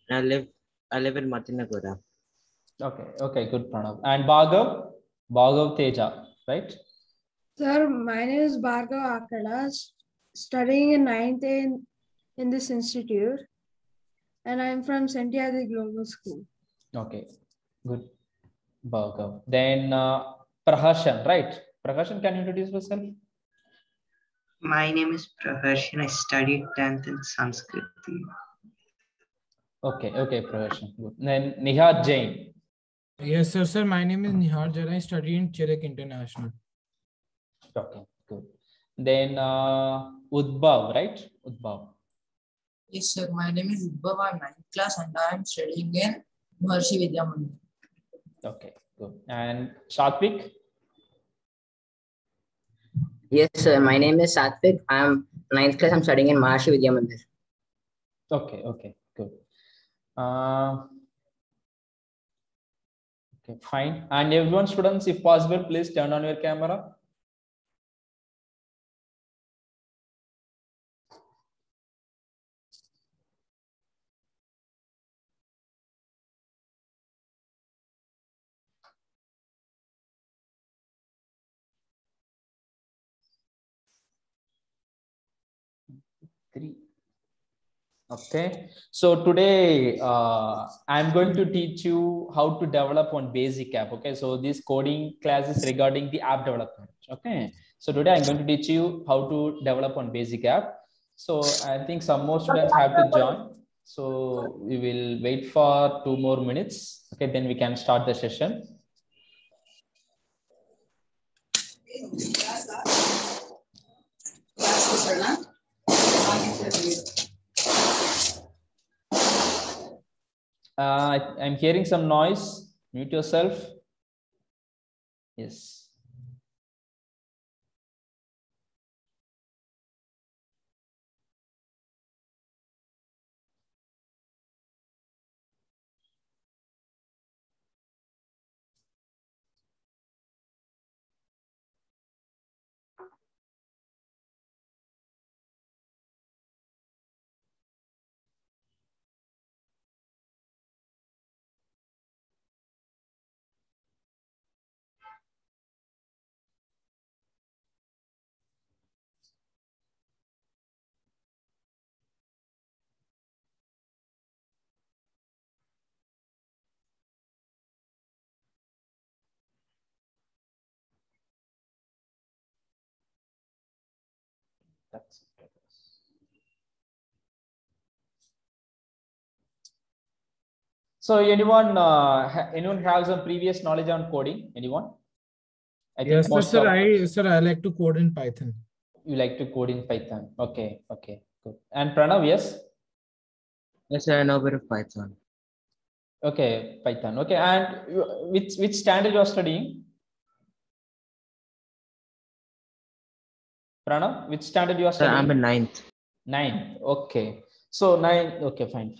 I live in Matinagoda. Okay, good, Pranav. And Bhargav Teja, right? Sir, my name is Bhargav Akada, studying in 9th in this institute, and I'm from Santiago Global School. Okay, good, Bhargav. Then Prahashan, right? Prahashan, can you introduce yourself? My name is Praharshan. I studied 10th in Sanskrit. Okay, Prahashan, good. Then Nihad Jain. Yes, sir. My name is Nihar Jain. I study in Chirek International. Okay, good. Then Udbhav, right? Udbhav. Yes, sir. My name is Udbhav. I'm 9th class and I am studying in Maharshi Vidya Mandir. Okay, good. And Satvik? Yes, sir. My name is Satvik. I'm 9th class. I'm studying in Maharshi Vidya Mandir. Okay, good. Okay, fine. And everyone, students, if possible, please turn on your camera. Okay, so today I'm going to teach you how to develop one basic app. Okay, so this coding class is regarding the app development. Okay, so today I'm going to teach you how to develop one basic app. So I think some more students have to join. So we will wait for 2 more minutes. Okay, then we can start the session. I'm hearing some noise. Mute yourself. Yes. That's it. So anyone have some previous knowledge on coding? Anyone? I think Yes, most sir. of I like to code in Python. you like to code in Python. Okay, good. And Pranav, yes? Yes, I know a bit of Python. Okay, Python. Okay, and which standard you are studying? Pranav, which standard you are studying? I'm in 9th. 9th. Okay. So 9. Okay, fine.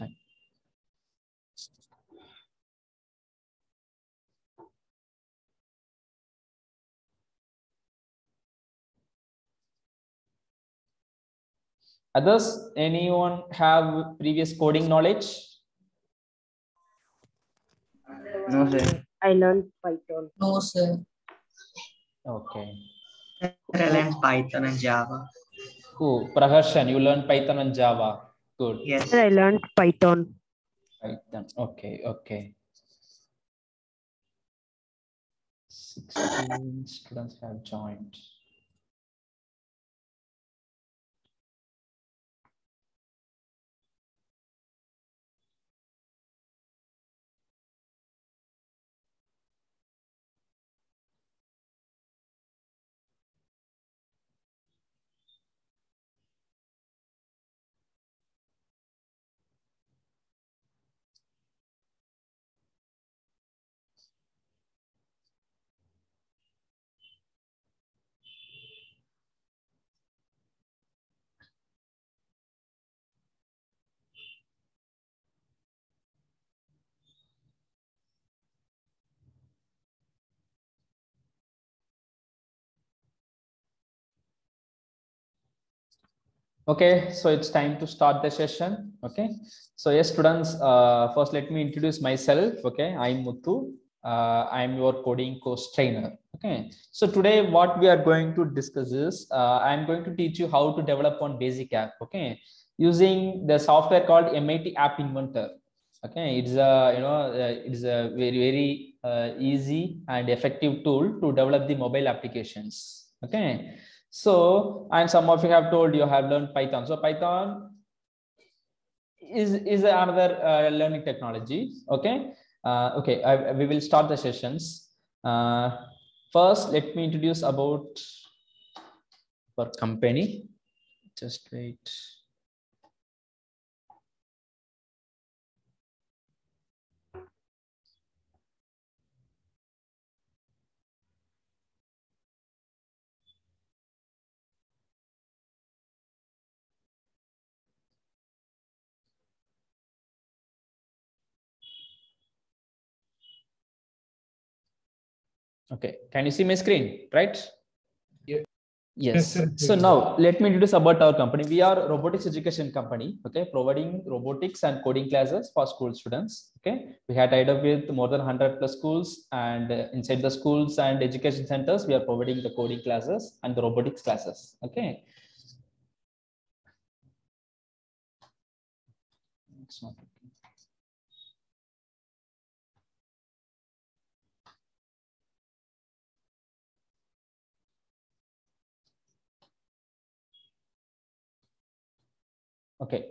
Others, anyone have previous coding knowledge? No, sir. I learned Python. No, sir. Okay. I learned Python and Java. Cool. Praharshan, you learned Python and Java. Good. Yes. Sir, I learned Python. Python. Okay. 16 students have joined. Okay, so it's time to start the session. Okay, so yes, students, first let me introduce myself. Okay, I'm Muthu. I'm your coding course trainer. Okay, so today what we are going to discuss is I'm going to teach you how to develop one basic app. Okay, using the software called MIT App Inventor. Okay, it's a it's a very easy and effective tool to develop the mobile applications. Okay. So, and some of you have told you have learned Python. So Python is another learning technology. Okay. We will start the sessions. First, let me introduce about our company. Just wait. Okay, can you see my screen, right? Yeah. Yes. Sir. So now let me introduce about our company. We are a robotics education company. Okay, providing robotics and coding classes for school students. Okay, we had tied up with more than 100 plus schools, and inside the schools and education centers, we are providing the coding classes and the robotics classes. Okay. It's not okay. Okay,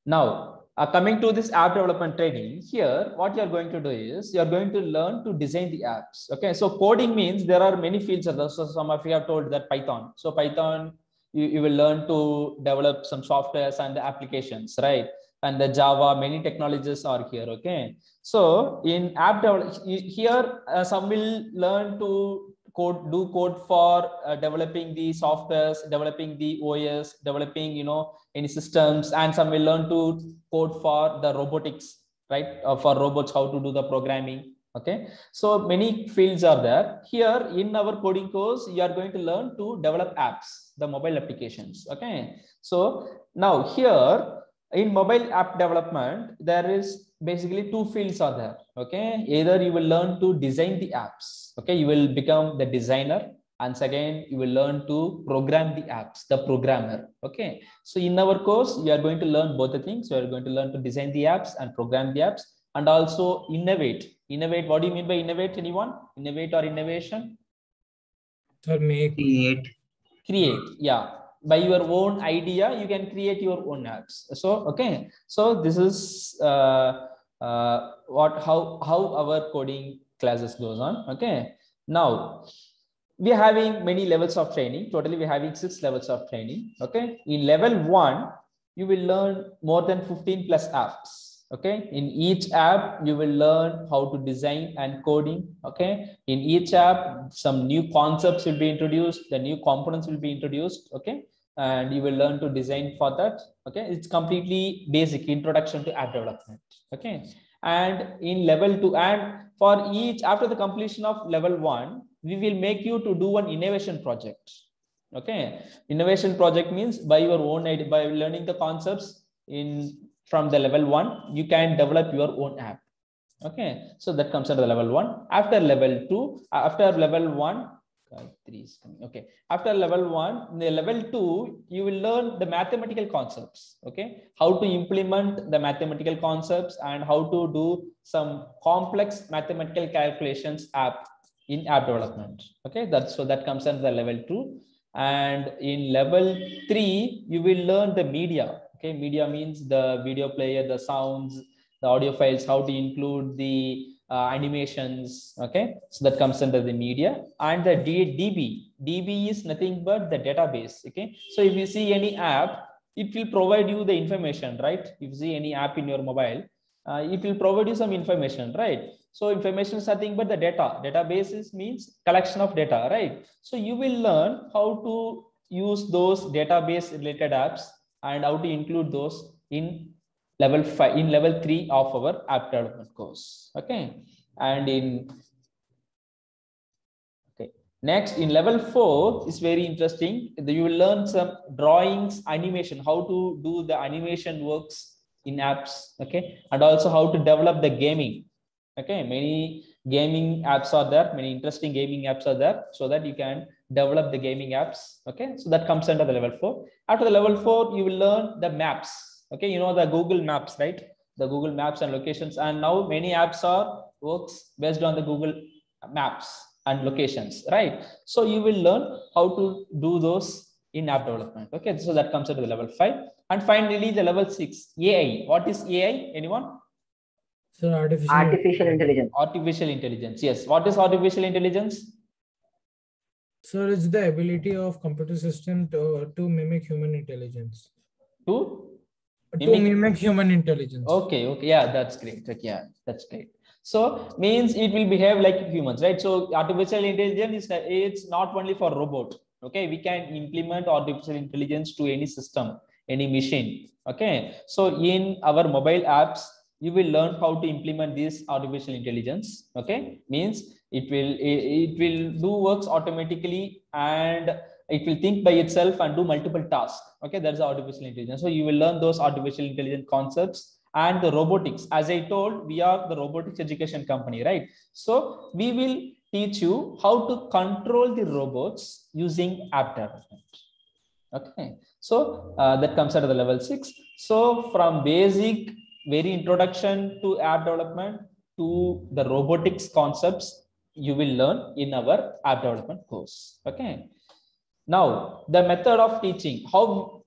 now coming to this app development training, here what you are going to do is you are going to learn to design the apps. Okay, so coding means there are many fields. So some of you have told that Python. So Python, you will learn to develop some softwares and the applications, right? And the Java, many technologies are here. Okay, so in app development, here some will learn to do code for developing the softwares, developing the OS, developing any systems, and some will learn to code for the robotics, right? For robots, how to do the programming. Okay, so many fields are there. Here in our coding course, you are going to learn to develop apps, the mobile applications. Okay, so now here in mobile app development, there is basically two fields are there. Okay, either you will learn to design the apps. Okay, you will become the designer, and second you will learn to program the apps, the programmer. Okay, so in our course we are going to learn both the things. We are going to learn to design the apps and program the apps, and also innovate. What do you mean by innovate? Anyone? Innovate or innovation? Sir, make. Create, yeah, by your own idea you can create your own apps. So okay, so this is how our coding classes goes on. Okay, now we are having many levels of training. Totally we're having 6 levels of training. Okay, in level 1 you will learn more than 15 plus apps. Okay, in each app you will learn how to design and coding. Okay, in each app some new concepts will be introduced, the new components will be introduced. Okay, and you will learn to design for that. Okay, it's completely basic introduction to app development. Okay, and in level 2, and for each, after the completion of level 1, we will make you to do an innovation project. Okay, innovation project means by your own idea, by learning the concepts from the level 1, you can develop your own app. Okay, so that comes under level 1. After level 2, after level 1, 3 is coming. Okay, after level 1, in the level 2, you will learn the mathematical concepts. Okay, how to implement the mathematical concepts and how to do some complex mathematical calculations in app development. Okay, that comes under the level 2. And in level 3, you will learn the media. Okay, media means the video player, the sounds, the audio files, how to include the animations. Okay, so that comes under the media. And the DB is nothing but the database. Okay, so if you see any app, it will provide you the information, right? If you see any app in your mobile, it will provide you some information, right? So information is nothing but the data. Databases means collection of data, right? So you will learn how to use those database related apps and how to include those in level 5, in level 3 of our app development course. Okay, and in Next, in level 4 is very interesting. You will learn some drawings, animation, how to do the animation works in apps, okay, and also how to develop the gaming. Okay, many gaming apps are there, many interesting gaming apps are there, so that you can develop the gaming apps. Okay, so that comes under the level 4. After the level 4, you will learn the maps. Okay, you know the Google Maps, right? The Google Maps and locations, and now many apps are works based on the Google Maps and locations, right? So you will learn how to do those in app development. Okay, so that comes into the level 5. And finally, the level 6, AI. What is AI? Anyone? So Artificial intelligence. Artificial intelligence. Yes. What is artificial intelligence? So it's the ability of computer system to mimic human intelligence. To mimic human intelligence. Okay. Okay. Yeah, that's great. Okay, yeah, that's great. So means it will behave like humans, right? So artificial intelligence it's not only for robot. Okay, we can implement artificial intelligence to any system, any machine. Okay, so in our mobile apps, you will learn how to implement this artificial intelligence. Okay, means it will do works automatically, and it will think by itself and do multiple tasks. Okay, that's artificial intelligence. So you will learn those artificial intelligence concepts. And the robotics, as I told, we are the robotics education company, right? So we will teach you how to control the robots using app development. Okay, so that comes under the level 6. So from basic, very introduction to app development to the robotics concepts, you will learn in our app development course. Okay, now the method of teaching, how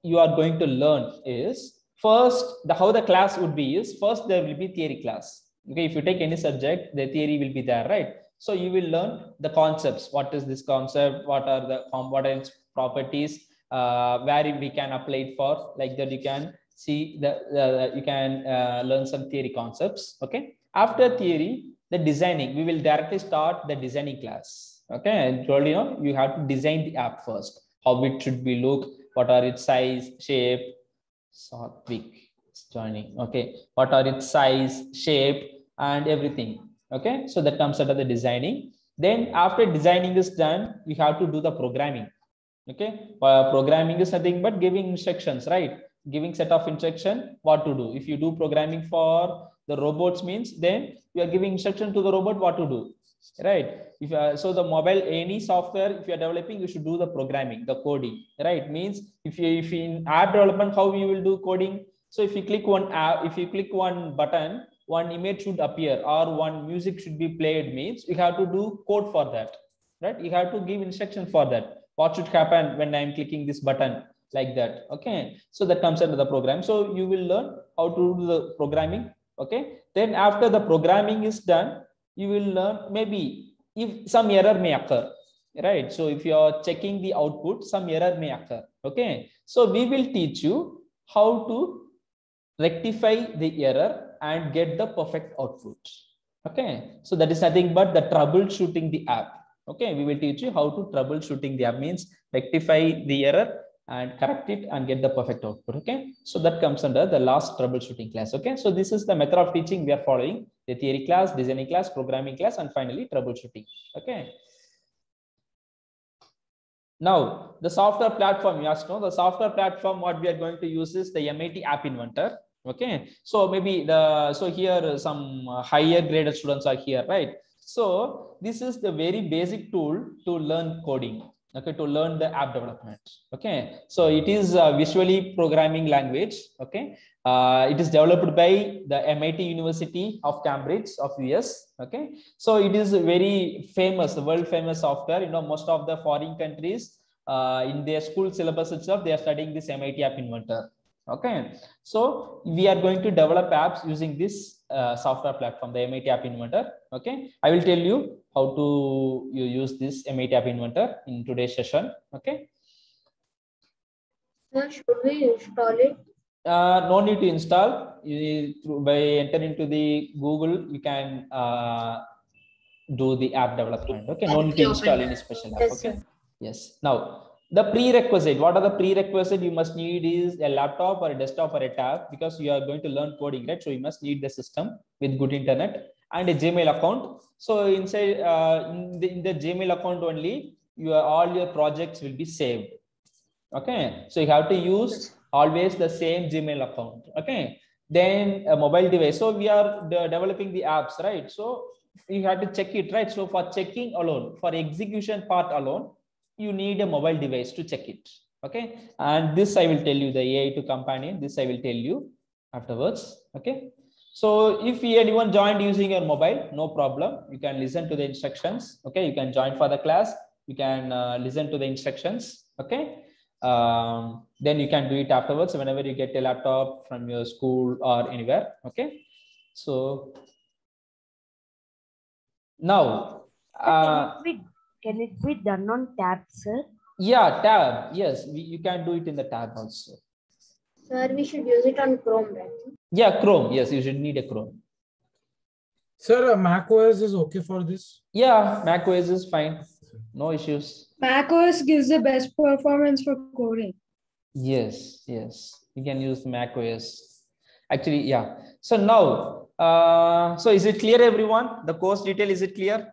you are going to learn is, first, how the class would be is, first there will be theory class. Okay, if you take any subject, the theory will be there, right? So you will learn the concepts. What is this concept? What are its properties? Where we can apply it for, like that you can see you can learn some theory concepts. Okay, after theory, the designing, we will directly start the designing class. Okay, and told you have to design the app first, how it should be look, what are its size, shape. Satvik is joining. Okay, what are its size, shape, and everything. Okay, so that comes under the designing. Then after designing is done, we have to do the programming. Okay, programming is nothing but giving instructions, right? Giving set of instruction what to do. If you do programming for the robots, means then you are giving instruction to the robot what to do, right? If so the mobile, any software, if you are developing, you should do the programming, the coding, right? Means if in app development, how you will do coding? So if you click one app, if you click one button, one image should appear or one music should be played, means you have to do code for that, right? You have to give instruction for that, what should happen when I'm clicking this button, like that. Okay, so that comes under the program. So you will learn how to do the programming. Okay, then after the programming is done, you will learn maybe if some error may occur, right? So if you are checking the output, some error may occur. Okay, so we will teach you how to rectify the error and get the perfect output. Okay, so that is nothing but the troubleshooting the app. Okay, we will teach you how to troubleshooting the app, means rectify the error and correct it and get the perfect output. Okay, so that comes under the last troubleshooting class. Okay, so this is the method of teaching we are following: the theory class, designing class, programming class, and finally troubleshooting. Okay, now the software platform, you asked, no, the software platform what we are going to use is the MIT App Inventor. Okay, so maybe so here some higher graded students are here, right? So this is the very basic tool to learn coding. Okay, to learn the app development. Okay, so it is a visually programming language. Okay, it is developed by the MIT University of Cambridge of US. Okay, so it is very famous, the world famous software. You know, most of the foreign countries in their school syllabus itself, they are studying this MIT App Inventor. Okay, so we are going to develop apps using this software platform, the MIT App Inventor. Okay, I will tell you how to use this MIT App Inventor in today's session. Okay, so should we install it? No need to install. By entering into the Google, you can do the app development. Okay, no need to install any special app. Okay, yes. Now the prerequisite, what are the prerequisite you must need is a laptop or a desktop or a tab, because you are going to learn coding, right? So you must need the system with good internet and a Gmail account. So inside in the Gmail account only, all your projects will be saved. Okay, so you have to use always the same Gmail account. Okay, then a mobile device. So we are developing the apps, right? So you have to check it, right? So for checking alone, for execution part alone, you need a mobile device to check it. Okay, and this I will tell you, the AI to companion. This I will tell you afterwards. Okay, so if anyone joined using your mobile, no problem. You can listen to the instructions. Okay, you can join for the class. You can listen to the instructions. Okay. Then you can do it afterwards whenever you get a laptop from your school or anywhere. Okay, so now can it be done on tab, sir? Yeah, tab. Yes, you can do it in the tab also. Sir, we should use it on Chrome, right? Yeah, Chrome. Yes, you should need a Chrome. Sir, Mac OS is okay for this? Yeah, Mac OS is fine. No issues. Mac OS gives the best performance for coding. Yes, you can use Mac OS. Actually, yeah. So now, so is it clear, everyone? The course detail, is it clear?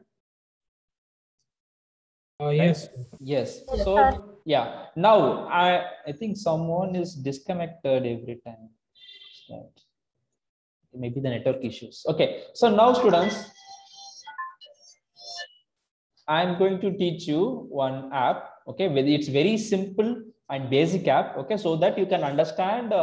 Yes. Yes. So yeah. Now I think someone is disconnected every time. Maybe the network issues. Okay. So now, students, I'm going to teach you one app. Okay, it's very simple and basic app. Okay, so that you can understand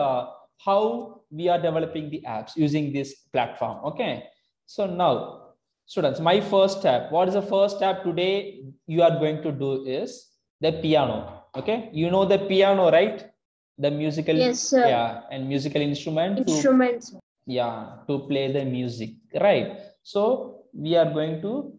how we are developing the apps using this platform. Okay, so now, students, my first app. What is the first app today you are going to do is the piano. Okay, you know the piano, right? The musical, yes, sir. Yeah, and musical instrument. Instruments. To play the music, right? So we are going to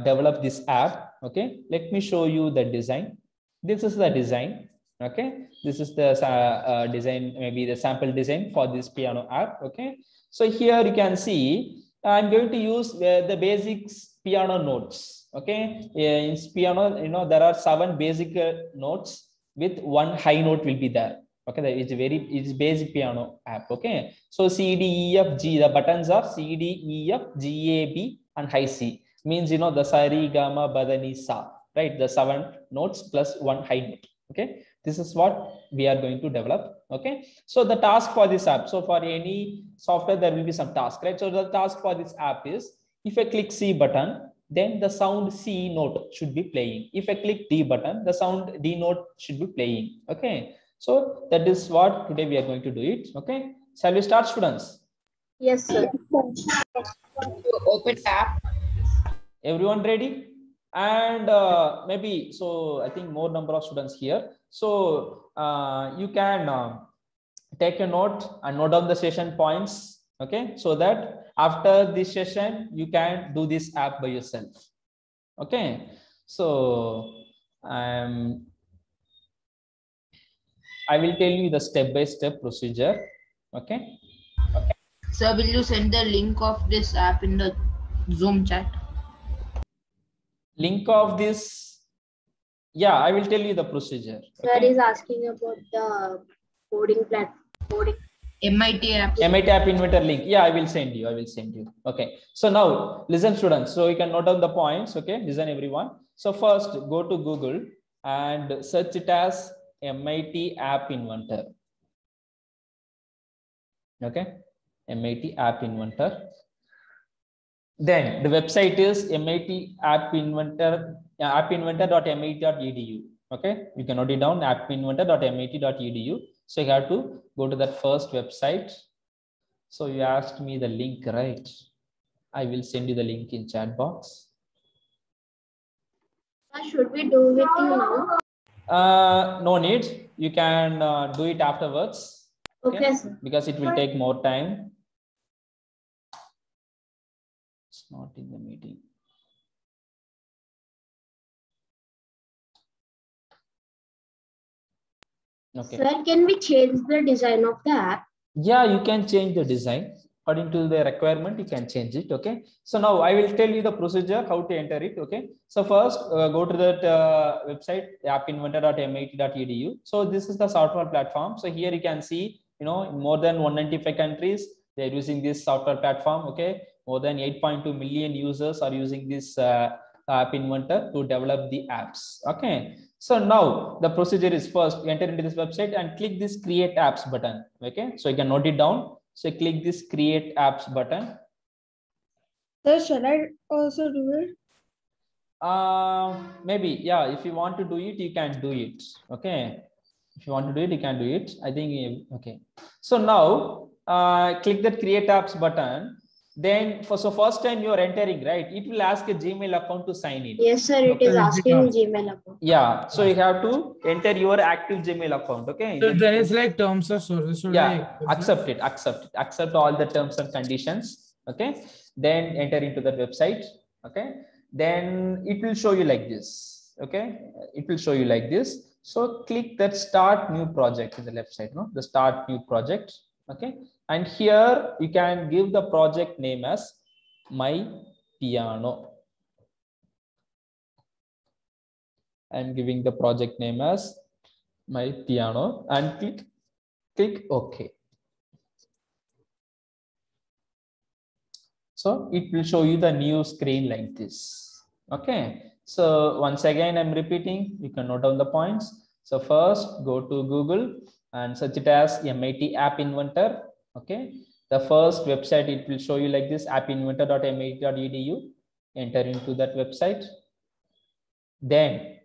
develop this app. Okay, let me show you the design. This is the design. Okay, this is the design, maybe the sample design for this piano app. Okay, so here you can see I'm going to use the basics piano notes. Okay, in piano, there are 7 basic notes with 1 high note will be there. Okay, it's basic piano app. Okay, so C, D, E, F, G. The buttons are C, D, E, F, G, A, B, and high C. Means the sa, re, ga, ma, ba, da, ni, sa. Right, the 7 notes plus 1 high note. Okay, this is what we are going to develop. Okay, so the task for this app. So for any software, there will be some task, right? So the task for this app is, if I click C button, then the sound C note should be playing. If I click D button, the sound D note should be playing. Okay, so that is what today we are going to do it. Okay, shall we start, students? Yes, sir. Open tab. Everyone ready? And maybe, so I think more number of students here. So you can take a note and note down the session points. Okay, so that after this session, you can do this app by yourself. Okay, so I will tell you the step-by-step procedure. Okay. Sir, will you send the link of this app in the Zoom chat? Link of this? Yeah, I will tell you the procedure. Sir is asking about the coding platform. MIT app. MIT app inventor link. Yeah, I will send you. Okay. So now listen, students. So you can note down the points. Okay, listen, everyone. So first, go to Google and search it as MIT app inventor. Okay, MIT app inventor. Then the website is MIT app inventor, appinventor.mit.edu. Okay, you can note it down, appinventor.mit.edu. So you have to go to that first website. So you asked me the link, right? I will send you the link in chat box. Should we do with you now? No need. You can do it afterwards. Okay, sir. Because it will take more time. It's not in the meeting. Okay. Sir, can we change the design of the app? Yeah, you can change the design according to the requirement. You can change it. Okay. So now I will tell you the procedure how to enter it. Okay. So first, go to that website appinventor.mit.edu. So this is the software platform. So here you can see, in more than 195 countries, they're using this software platform. Okay. More than 8.2 million users are using this App Inventor to develop the apps. Okay. So now the procedure is first enter into this website and click this create apps button. Okay. So you can note it down. So click this create apps button. Sir, shall I also do it? Maybe, yeah, if you want to do it, you can do it. Okay. If you want to do it, you can do it. I think, okay. So now click that create apps button. Then first time you are entering, right? It will ask a Gmail account to sign in. Yes, sir. It is asking Gmail account. Yeah. So you have to enter your active Gmail account. Okay. So then it's like terms of service. Yeah. Accept it. Accept all the terms and conditions. Okay. Then enter into the website. Okay. Then it will show you like this. Okay. It will show you like this. So click that start new project in the left side. No, the start new project. Okay. And here you can give the project name as My Piano. I'm giving the project name as My Piano and click OK. So it will show you the new screen like this. Okay. So once again, I'm repeating, you can note down the points. So first go to Google and search it as MIT App Inventor. Okay. The first website, it will show you like this, appinventor.mit.edu. Enter into that website. Then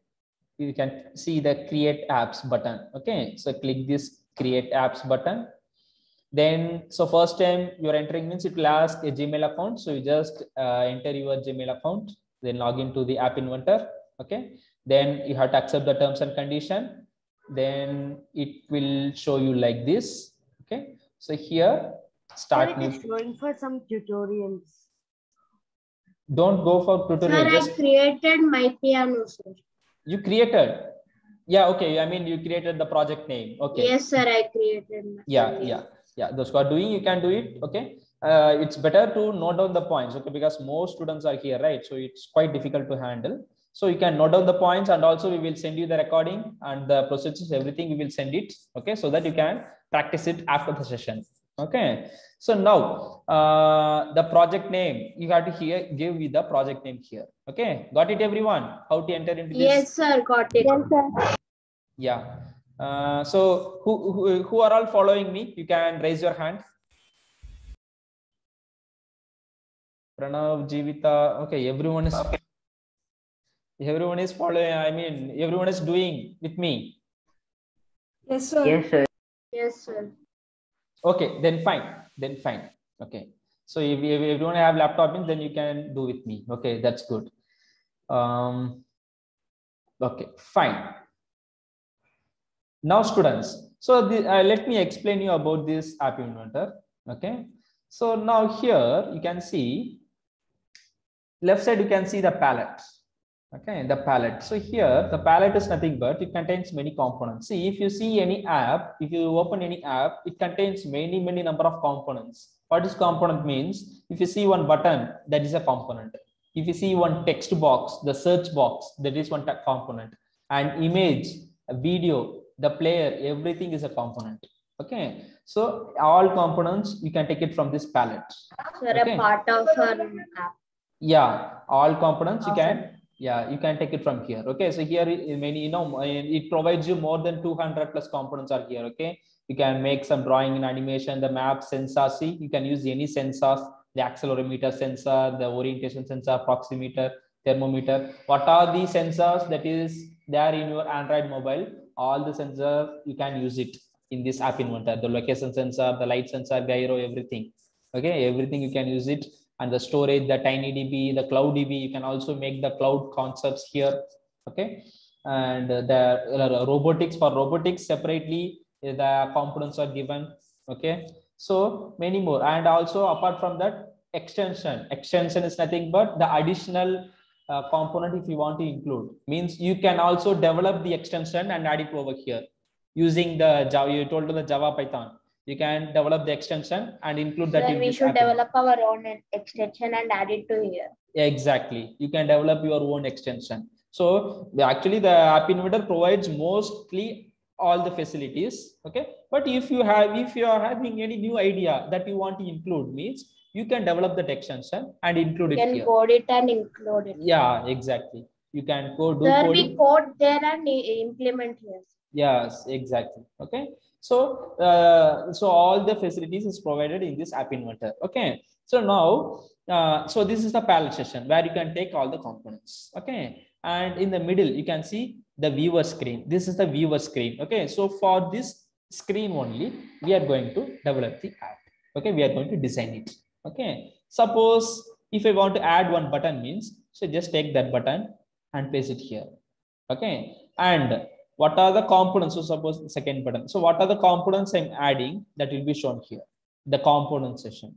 you can see the create apps button. Okay. So click this create apps button. Then, so first time you're entering means it will ask a Gmail account. So you just enter your Gmail account, then log into the App Inventor. Okay. Then you have to accept the terms and condition. Then it will show you like this. Okay. So here, start new. It is showing for some tutorials. Don't go for tutorial. Sir, I created My Piano, sir. You created? Yeah. Okay. I mean, you created the project name. Okay. Yes, sir. I created. Yeah. Those who are doing, you can do it. Okay. It's better to note down the points. Okay, because most students are here, right? So it's quite difficult to handle. So you can note down the points, and also we will send you the recording and the procedures, everything we will send it. Okay, so that you can practice it after the session. Okay. So now the project name, you have to give me the project name here. Okay, got it, everyone? How to enter into this? Yes, sir. Got it. Yes, sir. Yeah. So who are all following me? You can raise your hand. Pranav, Jivita. Okay, everyone is following. I mean, everyone is doing with me. Yes, sir. Yes, sir. Yes, sir. Okay, then fine. Okay. So if everyone have laptop in, then you can do with me. Okay, that's good. Okay, fine. Now, students, so let me explain you about this App Inventor. Okay. So now here you can see left side, you can see the palette. Okay, the palette. So here the palette is nothing but it contains many components. See, if you see any app, if you open any app, it contains many number of components. What is component means? If you see one button, that is a component. If you see one text box, the search box, that is one component. And image, a video, the player, everything is a component. Okay, so all components you can take it from this palette. Sir, okay. A part of our app. Yeah, all components you can. Yeah, you can take it from here. Okay, so here many, it provides you more than 200 plus components are here. Okay, you can make some drawing and animation, the map, sensor. See, you can use any sensors, the accelerometer sensor, the orientation sensor, proximeter, thermometer. What are the sensors that is there in your Android mobile? All the sensors you can use it in this App Inventor. The location sensor, the light sensor, gyro, everything. Okay, everything you can use it. And the storage, the TinyDB, the CloudDB, you can also make the cloud concepts here. Okay, and the robotics, for robotics separately the components are given. Okay, so many more. And also apart from that, extension is nothing but the additional component if you want to include. Means you can also develop the extension and add it over here using the Java. You told the Java Python. You can develop the extension and include that. Then we should develop our own extension and add it to here. Exactly. You can develop your own extension. So actually the App Inventor provides mostly all the facilities. Okay. But if you are having any new idea that you want to include, means you can develop that extension and include You it can here. code it and include it. Yeah, exactly. You can do Sir, coding. we code there and implement here. Yes, exactly. Okay. So, so all the facilities is provided in this App Inventor. Okay. So now, so this is the palette session where you can take all the components. Okay. And in the middle, you can see the viewer screen. This is the viewer screen. Okay. So for this screen only, we are going to develop the app. Okay. We are going to design it. Okay. Suppose if I want to add one button means, so just take that button and place it here. Okay. And what are the components? So suppose the second button. So what are the components I'm adding that will be shown here? The component section.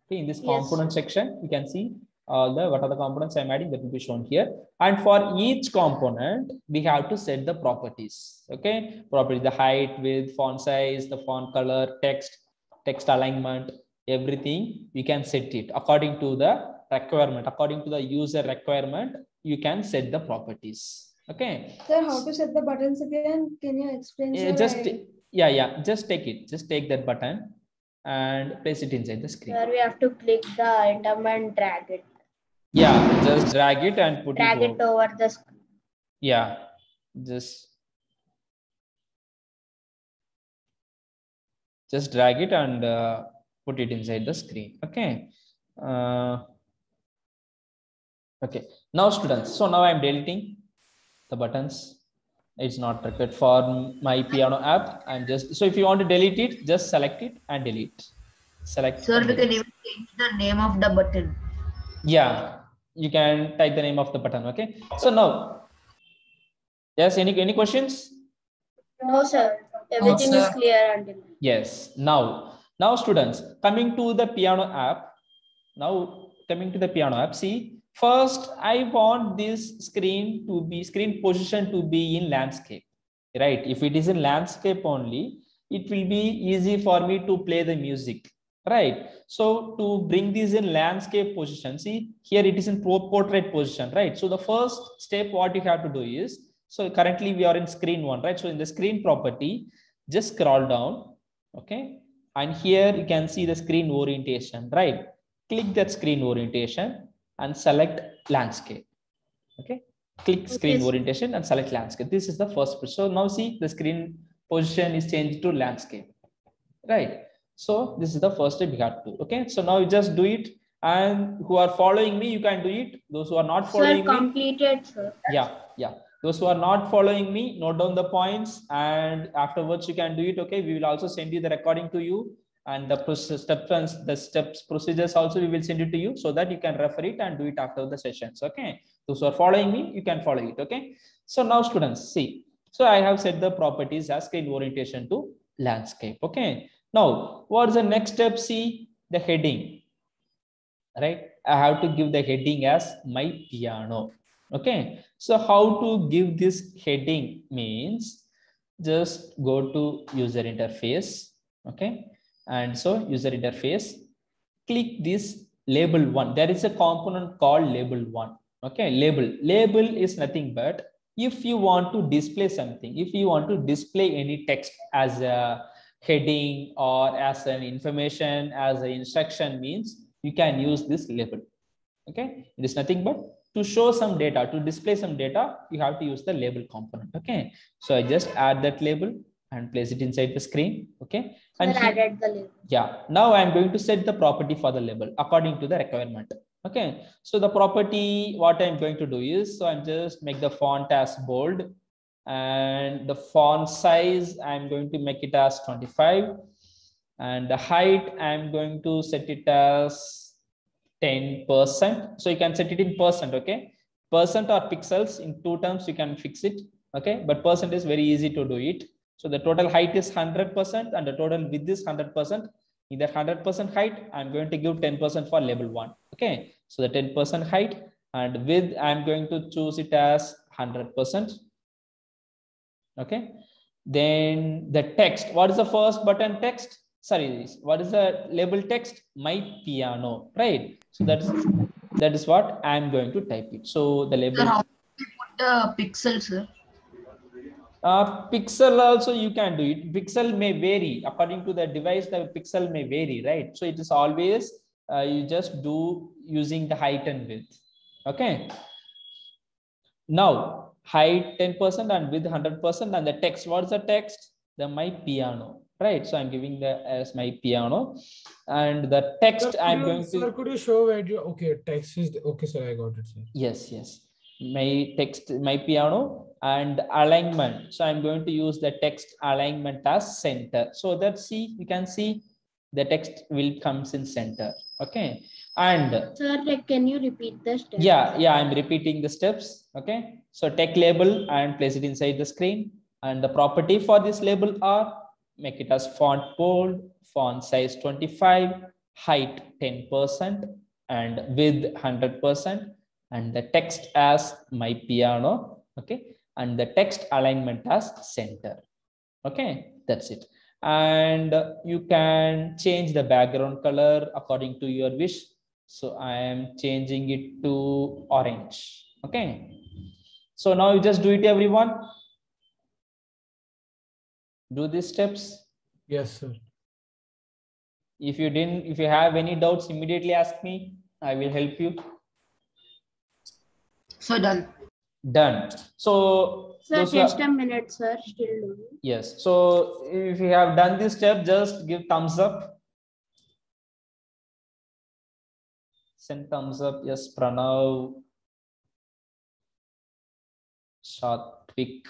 Okay, in this component section, you can see all the what are the components I'm adding that will be shown here. And for each component, we have to set the properties. Okay, property, the height, width, font size, the font color, text alignment, everything we can set it according to the requirement, according to the user requirement. You can set the properties. Okay. Sir, how to set the buttons again? Can you explain? Sir? Just take it. Just take that button and place it inside the screen. Sir, we have to click the item and drag it. Yeah, just drag it and put drag it over the screen. Yeah, just drag it and put it inside the screen. Okay. Okay. Now, students. So now I'm deleting the buttons. It's not required for my piano app. I'm just, so if you want to delete it, just select it and delete. Select. Sir, we can even change the name of the button. Yeah, you can type the name of the button. Okay. So now, yes, any questions? No, sir. Everything is clear until. Yes. Now students, coming to the piano app. See, first, I want this screen position to be in landscape, right? If it is in landscape only, it will be easy for me to play the music, right? So to bring this in landscape position, see here it is in portrait position, right? So the first step, what you have to do is, so currently we are in screen 1, right? So in the screen property, just scroll down, okay? And here you can see the screen orientation, right? Click that screen orientation and select landscape. Okay, click screen orientation and select landscape. This is the first. So now see the screen position is changed to landscape, right? So this is the first step we have to do. Okay, so now you just do it, and who are following me, you can do it. Those who are not following me, completed, sir. Yeah. Those who are not following me, note down the points, and afterwards you can do it. Okay, we will also send you the recording to you. And the procedures also we will send it to you so that you can refer it and do it after the sessions. Okay, those who are following me, you can follow it. Okay, so now students, see, so I have set the properties as screen orientation to landscape. Okay, now what is the next step? See the heading, right? I have to give the heading as my piano. Okay, so how to give this heading means, just go to user interface. Okay, and so user interface, click this label 1. There is a component called label 1. Okay, label is nothing but if you want to display something, if you want to display any text as a heading or as an information, as an instruction means, you can use this label. Okay, it is nothing but to show some data, to display some data, you have to use the label component. Okay, so I just add that label and place it inside the screen. Okay, and added the label. Yeah, now I'm going to set the property for the label according to the requirement. Okay, so the property, what I'm going to do is, so I'm just make the font as bold, and the font size I'm going to make it as 25, and the height I'm going to set it as 10%. So you can set it in percent. Okay, percent or pixels, in 2 terms you can fix it. Okay, but percent is very easy to do it. So the total height is 100% and the total width is 100%. In that 100% height, I'm going to give 10% for label 1. Okay, so the 10% height and width, I'm going to choose it as 100%. Okay, then the text, what is the first button text? Sorry, what is the label text? My piano, right? So that is what I'm going to type it. So the label. Sir, how do you put the pixels, sir? Pixel also you can do it. Pixel may vary according to the device. The pixel may vary, right? So it is always you just do using the height and width. Okay. Now height 10% and width 100%, and the text. What's the text? The my piano, right? So I'm giving the as my piano, and the text Sir, could you show where you text is okay, sir? I got it, sir. Yes, my text, my piano, and alignment. So I'm going to use the text alignment as center. So that we can see the text will comes in center. Okay. And sir, can you repeat the steps? Yeah, I'm repeating the steps. Okay. So take label and place it inside the screen. And the property for this label are: make it as font bold, font size 25, height 10%, and width 100%, and the text as my piano. Okay. And the text alignment as center. Okay. That's it. And you can change the background color according to your wish. So I am changing it to orange. Okay. So now you just do it, everyone. Do these steps. Yes, sir. If you have any doubts, immediately ask me. I will help you. So done. Done. So sir, just a minute, sir. Still doing. Yes. So if you have done this step, just give thumbs up. Send thumbs up. Yes, Pranav, Satvik,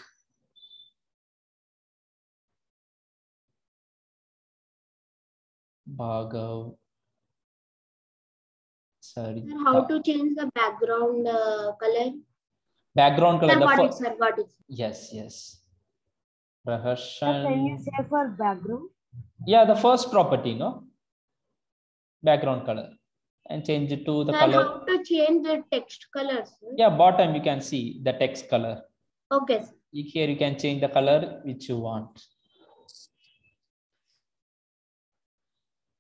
Bhargav. Sorry. Sir, how to change the background color? Background color. Sir, got it. Yes. Can you say for background? Yeah, the first property, no? Background color. And change it to the sir, color. How to change the text color, sir? Yeah, bottom you can see the text color. Okay, sir. Here you can change the color which you want.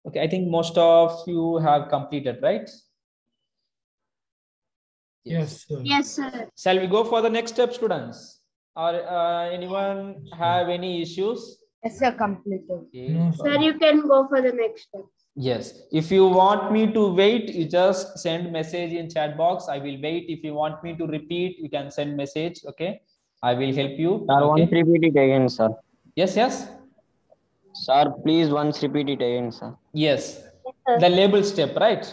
Okay, I think most of you have completed, right? Yes, sir. Yes, sir. Shall we go for the next step, students? Or anyone have any issues? Yes, sir, completed. Okay. No, Sir, you can go for the next step. Yes. If you want me to wait, you just send message in chat box. I will wait. If you want me to repeat, you can send message. Okay. I will help you. Sir, okay? once repeat it again, sir. Yes. Sir, please once repeat it again, sir. Yes. The label step, right?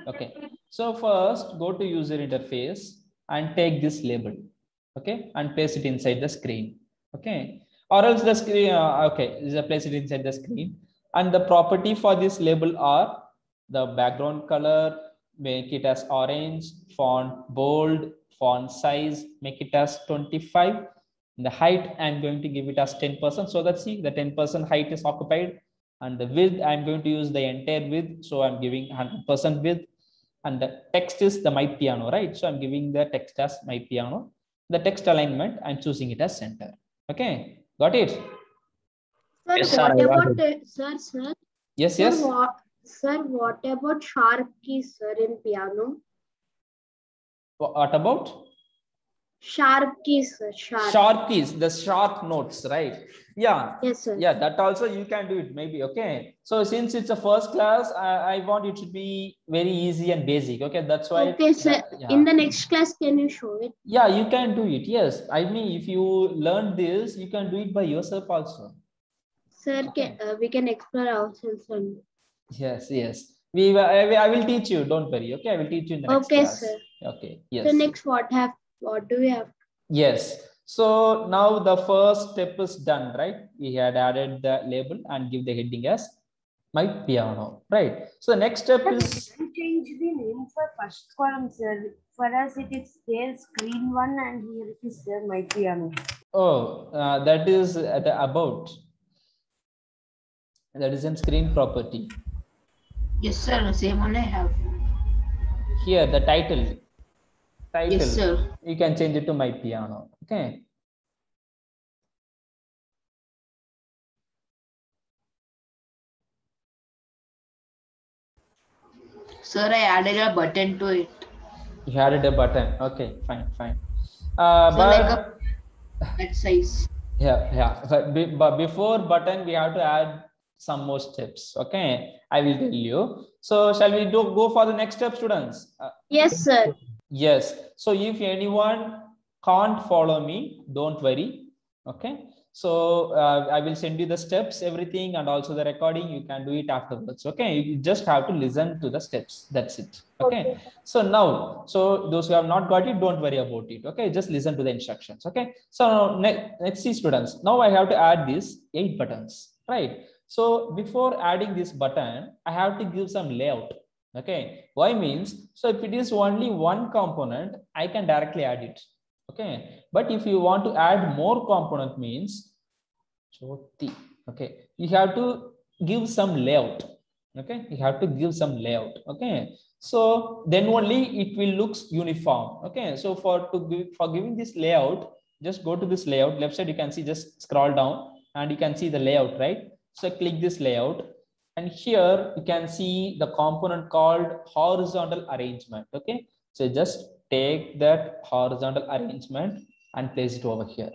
Okay. So first go to user interface and take this label. Okay. And place it inside the screen. Okay. Or else the screen, okay. Just place it inside the screen. And the property for this label are: the background color, make it as orange, font bold, font size, make it as 25. The height, I'm going to give it as 10%. So that's the 10% height is occupied. And the width, I'm going to use the entire width. So I'm giving 100% width. And the text is the my piano, right? So I'm giving the text as my piano. The text alignment, I'm choosing it as center. Okay, got it? Sir, Yes, sir, what I got about sir? Yes. Sir, what about sharp keys, sir, in piano? What about? Sharp keys, sir. Sharp keys, the sharp notes, right? Yeah. Yes, sir. Yeah, that also you can do it maybe. Okay. So since it's a first class, I want it to be very easy and basic. Okay. That's why. Okay, sir. Yeah. In the next class, can you show it? Yeah, you can do it. Yes. I mean, if you learn this, you can do it by yourself also. Sir, Okay. We can explore ourselves. Yes. I will teach you. Don't worry. Okay. I will teach you in the next class. Sir. Okay. Yes. So next, what do we have? Yes. So now the first step is done, right? We had added the label and give the heading as my piano, right? So the next step is Change the name for first column, sir. For us, it is there screen one, and here it is there my piano. that is the about. That is in screen property. Yes, sir. Same one I have. Here the title. Yes, sir. You can change it to my piano. Okay. Sir, I added a button to it. You added a button. Okay, fine. So But like that size. yeah. But before button, we have to add some more steps. Okay, I will tell you. So shall we go for the next step, students? Yes, sir. Yes. So if anyone can't follow me, don't worry. Okay. So I will send you the steps, everything, and also the recording. You can do it afterwards. Okay. You just have to listen to the steps. That's it. Okay. So now, so those who have not got it, don't worry about it. Okay. Just listen to the instructions. Okay. So let's see, students. Now I have to add these 8 buttons, right? So before adding this button, I have to give some layout. Okay. Why means, so if it is only one component, I can directly add it. Okay. But if you want to add more component means, okay, you have to give some layout. Okay. You have to give some layout. Okay. So then only it will looks uniform. Okay. So for giving this layout, just go to this layout. Left side, you can see, just scroll down and you can see the layout, right? So click this layout. And here you can see the component called horizontal arrangement. Okay. So just take that horizontal arrangement and place it over here.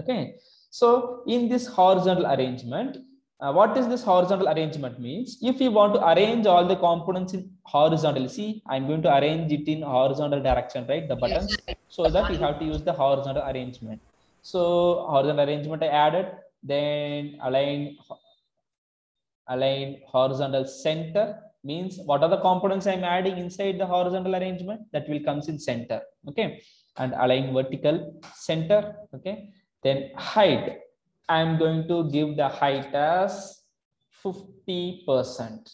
Okay. So in this horizontal arrangement, what is this horizontal arrangement means? If you want to arrange all the components in horizontally, see, I'm going to arrange it in horizontal direction, right? The buttons, so that you have to use the horizontal arrangement. So horizontal arrangement I added, then align horizontal center means what are the components I'm adding inside the horizontal arrangement, that will comes in center. Okay. And align vertical center. Okay. Then height, I'm going to give the height as 50%.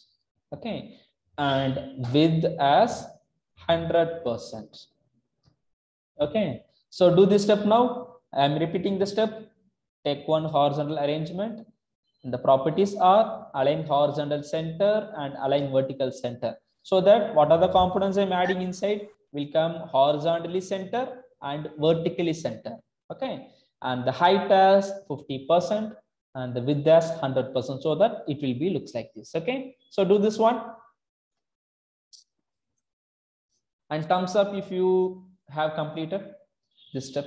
Okay. And width as 100%. Okay. So do this step now. I'm repeating the step. Take one horizontal arrangement. The properties are align horizontal center and align vertical center. So that what are the components I'm adding inside will come horizontally center and vertically center. Okay. And the height as 50% and the width as 100%, so that it will be looks like this. Okay. So do this one. And thumbs up if you have completed this step.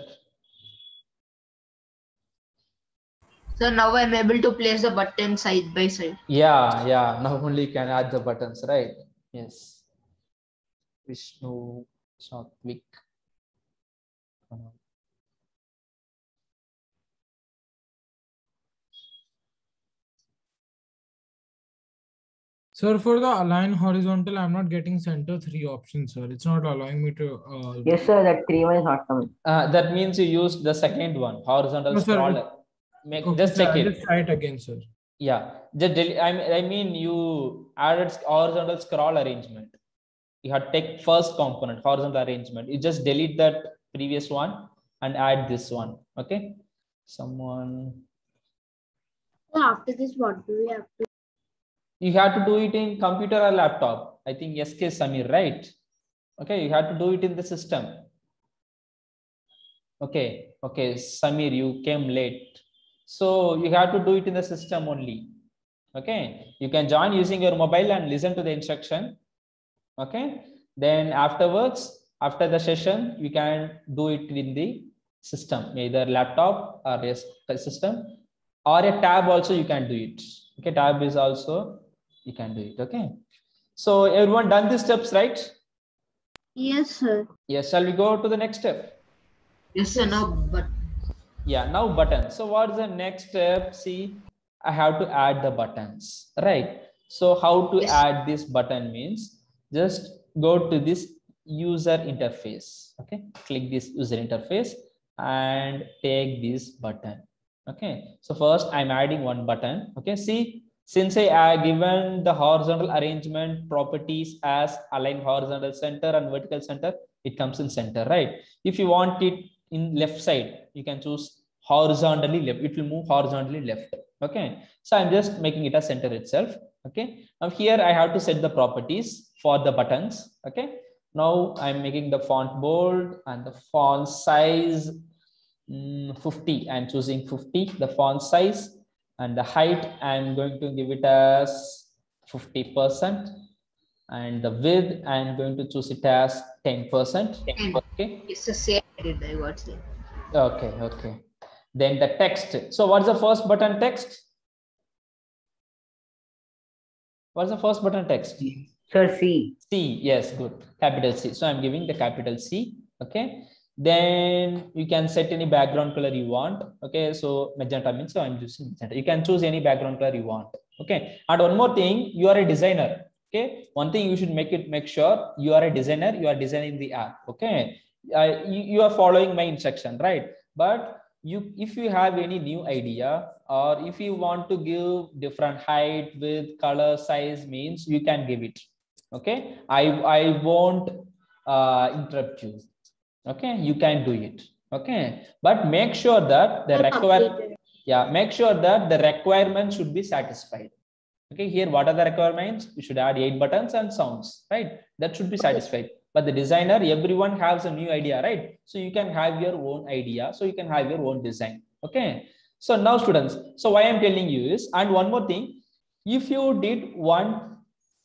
So now I'm able to place the button side by side. Yeah. Now only you can add the buttons, right? Yes. Vishnu, Satvik. Sir, for the align horizontal, I'm not getting center 3 options, sir. It's not allowing me to. Yes, sir. That 3 one is not coming. That means you used the second one, horizontal No, sir. scroller. Okay, just check it. Just try it again, sir. Yeah, I mean you added horizontal scroll arrangement. You have to take first component, horizontal arrangement. You just delete that previous one and add this one. Okay. Someone. So after this, what do we have to? You have to do it in computer or laptop. I think SK Samir, right? Okay, you have to do it in the system. Okay, Samir, you came late. So you have to do it in the system only. Okay, you can join using your mobile and listen to the instruction. Okay, then afterwards, after the session, you can do it in the system, either laptop or a system or a tab also you can do it. Okay, tab is also you can do it. Okay, so everyone done these steps, right? Yes, sir. Yes, shall we go to the next step? Yes, sir. Now button. Yeah, now button. So what's the next step? See, I have to add the buttons, right? So how to add this button means just go to this user interface. Okay, click this user interface and take this button. Okay, so first I'm adding one button. Okay, see, since I given the horizontal arrangement properties as align horizontal center and vertical center, it comes in center, right? If you want it in left side, you can choose horizontally left. It will move horizontally left. Okay, so I'm just making it a center itself. Okay, now here I have to set the properties for the buttons. Okay, now I'm making the font bold and the font size 50. I'm choosing 50, the font size, and the height I'm going to give it as 50%, and the width I'm going to choose it as 10%. Okay, It's the same I did. I got it. Okay. Then the text. So what's the first button text? What's the first button text? Sir, C. C. Yes, good. Capital C. So I'm giving the capital C. Okay. Then you can set any background color you want. Okay. So magenta means, so I'm using magenta. You can choose any background color you want. Okay. And one more thing, you are a designer. Okay. One thing you should make sure you are a designer. You are designing the app. Okay. You are following my instruction, right? But if you have any new idea, or if you want to give different height, width, color, size, means you can give it. Okay. I won't interrupt you. Okay. You can do it. Okay. But make sure that the make sure that the requirement should be satisfied. Okay, here what are the requirements? You should add 8 buttons and sounds, right? That should be satisfied. But the designer, everyone has a new idea, right? So you can have your own idea. So you can have your own design. Okay. So now students, so why I'm telling you is, and one more thing, if you did one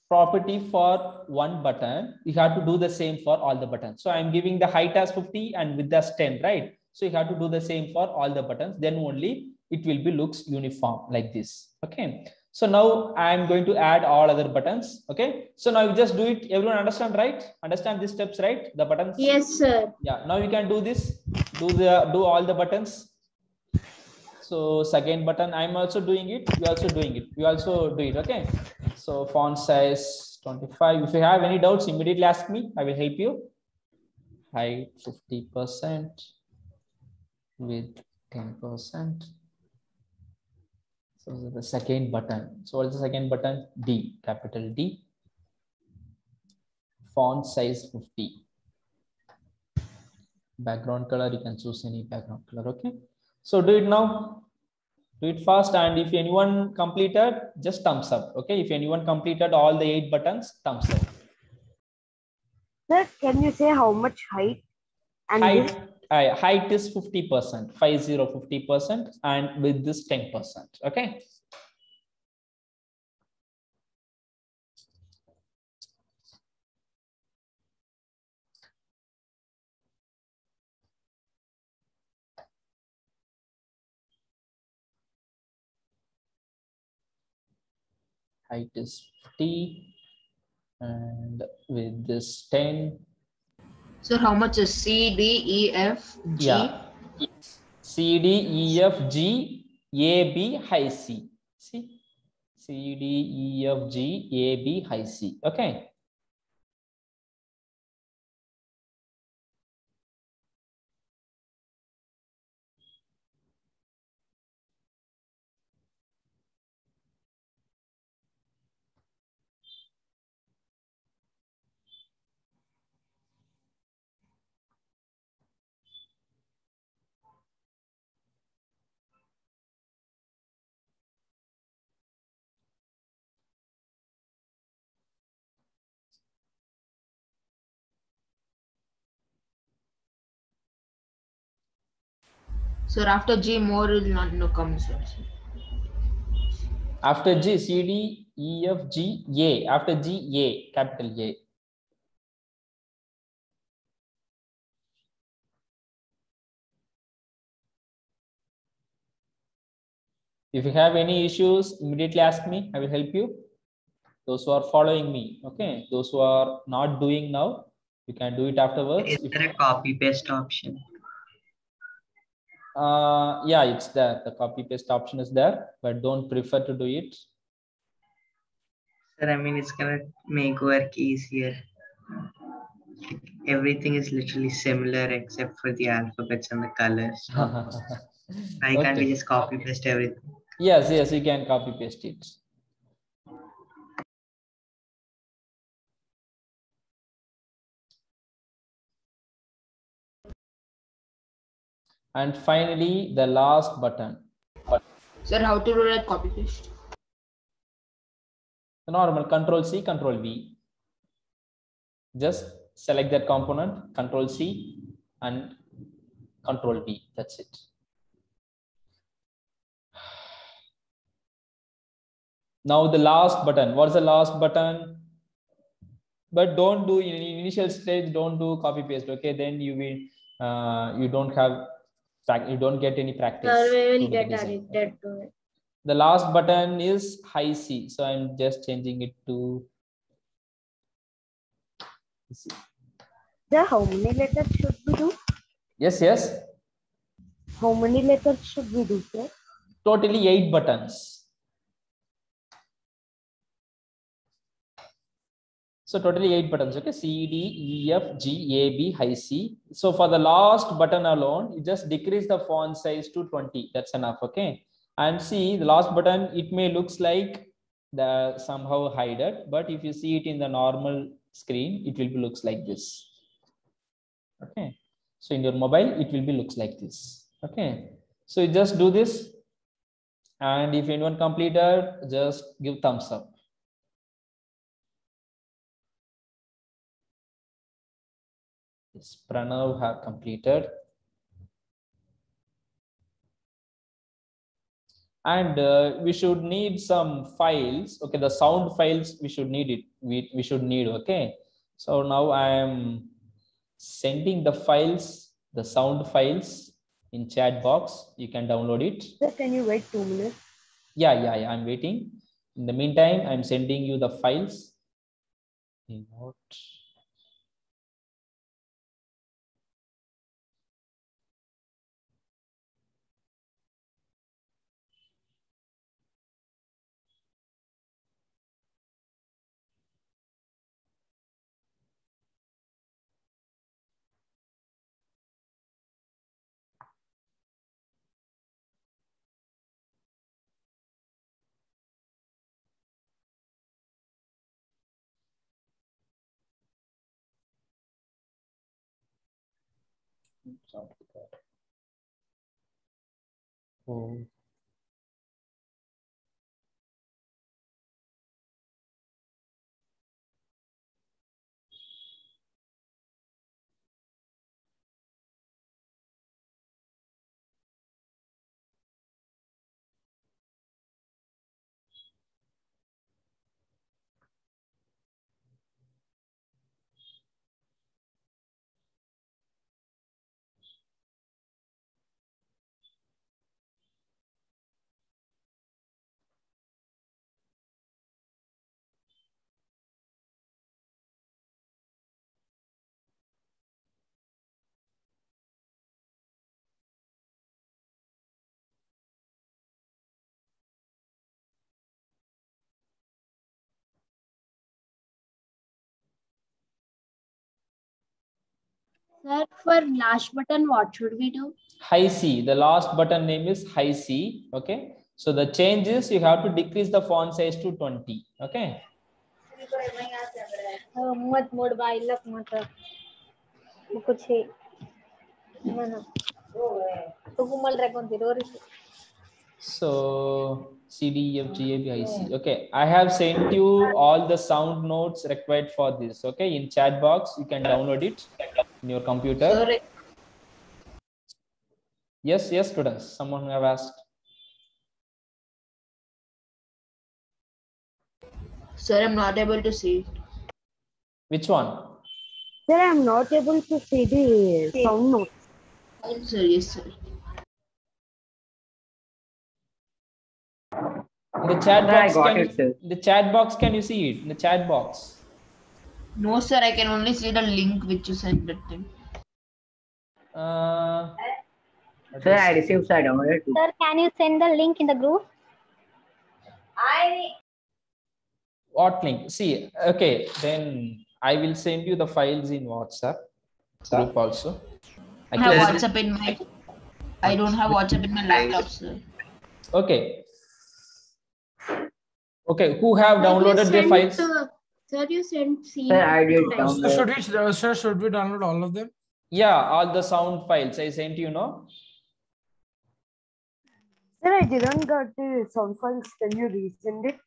property for one button, you have to do the same for all the buttons. So I'm giving the height as 50 and width as 10, right? So you have to do the same for all the buttons. Then only it will be looks uniform like this. Okay. So now I'm going to add all other buttons. Okay. So now you just do it. Everyone understand, right? Understand these steps, right? The buttons. Yes, sir. Yeah. Now you can do this. Do all the buttons. So second button, I'm also doing it. You also doing it. You also do it. Okay. So font size 25. If you have any doubts, immediately ask me. I will help you. Height 50%. With 10%. So the second button. So what is the second button? D, capital D. Font size 50. Background color, you can choose any background color. Okay. So do it now. Do it fast. And if anyone completed, just thumbs up. Okay. If anyone completed all the 8 buttons, thumbs up. Sir, can you say how much height? And height is 50%, 50%, and with this 10%. Okay. Height is 50, and with this 10. So how much is C, D, E, F, G? Yeah. C, D, E, F, G, A, B, high C. See? C, D, E, F, G, A, B, high C. Okay. So after G, more will not come. After G, C, D, E, F, G, A. After G, A, capital A. If you have any issues, immediately ask me. I will help you. Those who are following me, okay. Those who are not doing now, you can do it afterwards. Is there a copy paste option? Yeah, it's there. The copy paste option is there, but don't prefer to do it. Sir, I mean, it's gonna make work easier. Everything is literally similar except for the alphabets and the colors. So I can't we just copy paste everything? Yes, you can copy paste it. And finally, the last button. Sir, how to do that copy paste? The normal Control C, Control V. Just select that component, Control C and Control V. That's it. Now the last button. What's the last button? But don't do in initial stage. Don't do copy paste. Okay, then you will you don't get any practice. Sir, we will get addicted to it. The last button is high C. So I'm just changing it to C. Sir, how many letters should we do? Yes, yes. How many letters should we do, sir? Totally 8 buttons. So totally 8 buttons. Okay, C, D, E, F, G, A, B, high C. So for the last button alone, you just decrease the font size to 20. That's enough. Okay. And see the last button, it may looks like the somehow hide it, but if you see it in the normal screen, it will be looks like this. Okay. So in your mobile, it will be looks like this. Okay. So you just do this. And if anyone completed, just give thumbs up. Yes, Pranav have completed. And we should need some files. Okay, the sound files we should need it. We should need. Okay, so now I am sending the files, the sound files in chat box. You can download it. Sir, can you wait 2 minutes? Yeah. I'm waiting. In the meantime, I'm sending you the files. Note. Oh. Sir, for last button, what should we do? High C. The last button name is high C. Okay. So the change is you have to decrease the font size to 20. Okay. मत मोड़ बाइलक मत कुछ है तो घुमल रहे कौन थी So C, D, E, F, G, A, B, I, C. Okay. I have sent you all the sound notes required for this. Okay. In chat box, you can download it in your computer. Sir, Yes, students. Someone have asked. sir, I'm not able to see. Which one? Sir, I'm not able to see the sound notes. Sir, yes, sir. In the chat Sir, I box, got it, sir. in the chat box, can you see it? In the chat box. No, sir, I can only see the link which you sent that time. Sir, I received, sir, I downloaded too. Sir, can you send the link in the group? What link? See, okay, then I will send you the files in WhatsApp group also. I have WhatsApp in my. I don't have WhatsApp in my laptop, sir. Okay. Okay, who have downloaded the files? Sir, you sent C. Sir, I did So download. should we download all of them? Yeah, all the sound files I sent you, no? Sir, I didn't get the sound files. Can you resend it?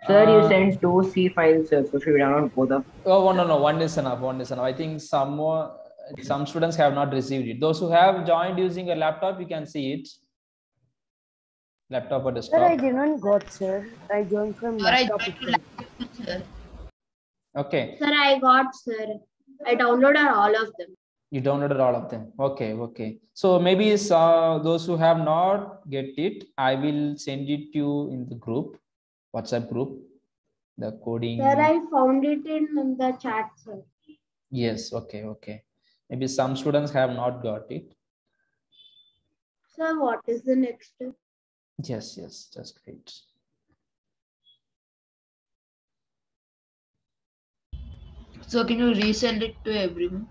Sir, you sent 2 C files, sir. So should we download both of them? Oh, no, one is enough. I think some students have not received it. Those who have joined using a laptop, you can see it. Laptop or desktop. Sir, I didn't got, sir. I joined from Sir, I laptop. joined to laptop, sir. Okay. Sir, I got, sir. I downloaded all of them. You downloaded all of them. Okay, okay. So maybe those who have not get it, I will send it to you in the group, WhatsApp group, the coding. Sir, I found it in the chat, sir. Yes, okay, okay. Maybe some students have not got it. Sir, what is the next step? Yes, yes, just wait. So can you resend it to everyone?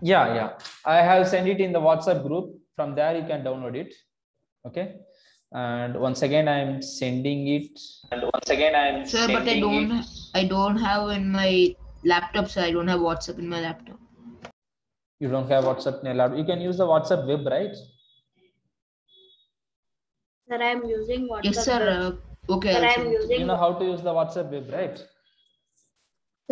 Yeah, yeah. I have sent it in the WhatsApp group. From there, you can download it. Okay. And once again, I'm sending it. Sir, but I don't have in my laptop, sir. I don't have WhatsApp in my laptop. You don't have WhatsApp in your laptop. You can use the WhatsApp web, right? Sir, I am using WhatsApp. Yes, sir. Okay. Sir, I am using. You know how to use the WhatsApp web, right?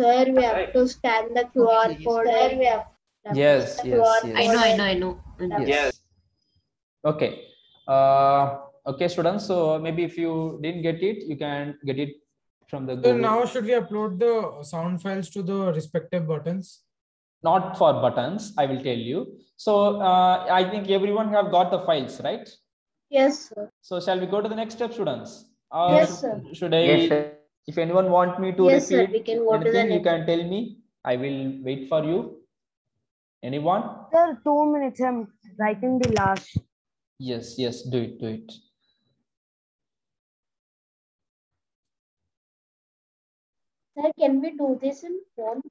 Sir, we have to scan the QR code. Sir, we have. Yes, yes, yes. I know. Yes. Okay. Okay, students. So maybe if you didn't get it, you can get it from the Google. So now should we upload the sound files to the respective buttons? Not for buttons, I will tell you. So I think everyone have got the files, right? Yes, sir. So shall we go to the next step, students? Yes, sir. Should I? Yes, sir. If anyone want me to Yes, sir. repeat We can go to the anything, you next. can tell me. I will wait for you. Anyone? Sir, 2 minutes. I'm writing the last. Yes, yes, do it, do it. Sir, can we do this in phone?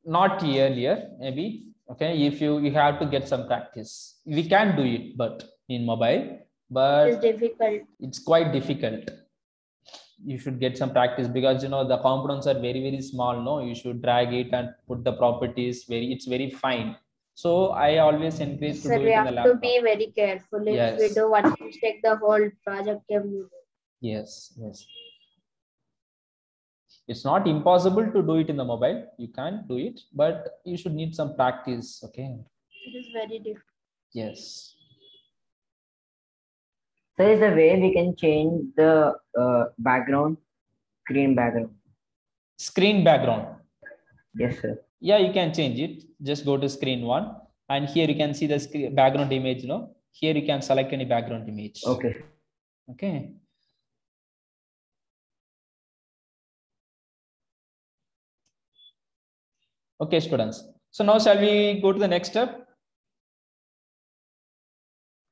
Not earlier, maybe. Okay, if you have to get some practice. We can do it, but in mobile, but It's difficult. it's quite difficult. You should get some practice because you know the components are very, very small. No, you should drag it and put the properties it's very fine. So I always encourage to Sir, do we it in the have to laptop. be very careful. If we Yes. do one mistake, the whole project can be. Yes, yes. It's not impossible to do it in the mobile. You can do it, but you should need some practice. Okay. It is very difficult. Yes. So is the way we can change the background, screen background. Screen background. Yes, sir. Yeah, you can change it. Just go to screen 1 and here you can see the screen background image. You know, here you can select any background image. Okay. Okay. Okay, students. So now shall we go to the next step?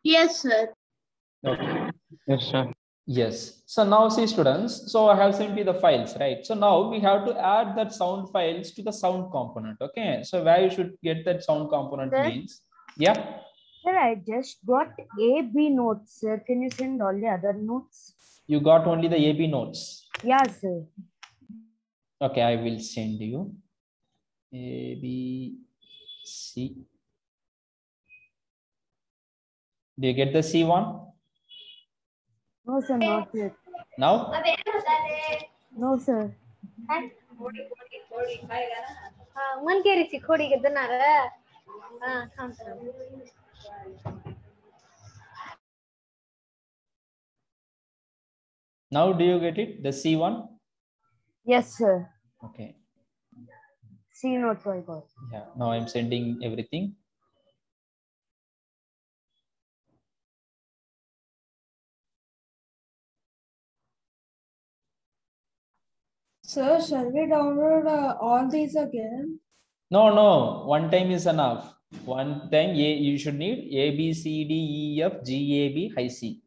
Yes, sir. Okay. Yes, sir. Yes. So now see students, so I have sent you the files, right? So now we have to add that sound files to the sound component. Okay. So where you should get that sound component Sir? means, yeah. Sir, I just got A, B notes, sir. Can you send all the other notes? You got only the AB notes. Yeah, sir. Okay, I will send you A, B, C. Do you get the C1? No, sir, not yet. Now? No, sir. Now do you get it? The C1? Yes, sir. Okay. C notes I got. Yeah, now I'm sending everything. Sir, shall we download all these again? No, one time is enough. One time you should need A, B, C, D, E, F, G, A, B, high C.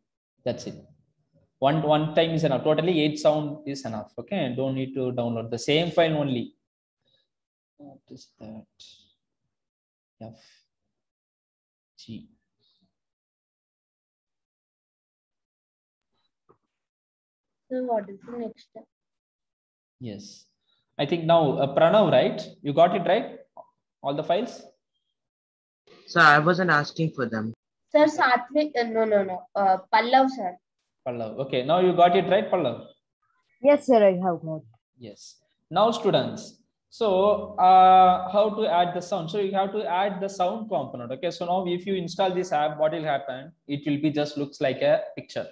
That's it. One time is enough. Totally 8 sound is enough. Okay, don't need to download the same file only. What is that? F, G. So what is the next step? Yes, I think now Pranav, right? You got it right? All the files? So I wasn't asking for them. Sir, Satvik, no. Pallav, sir. Pallav. Okay, now you got it right, Pallav? Yes, sir, I have got. Yes. Now students, so how to add the sound? So you have to add the sound component. Okay, so now if you install this app, what will happen? It will be just looks like a picture.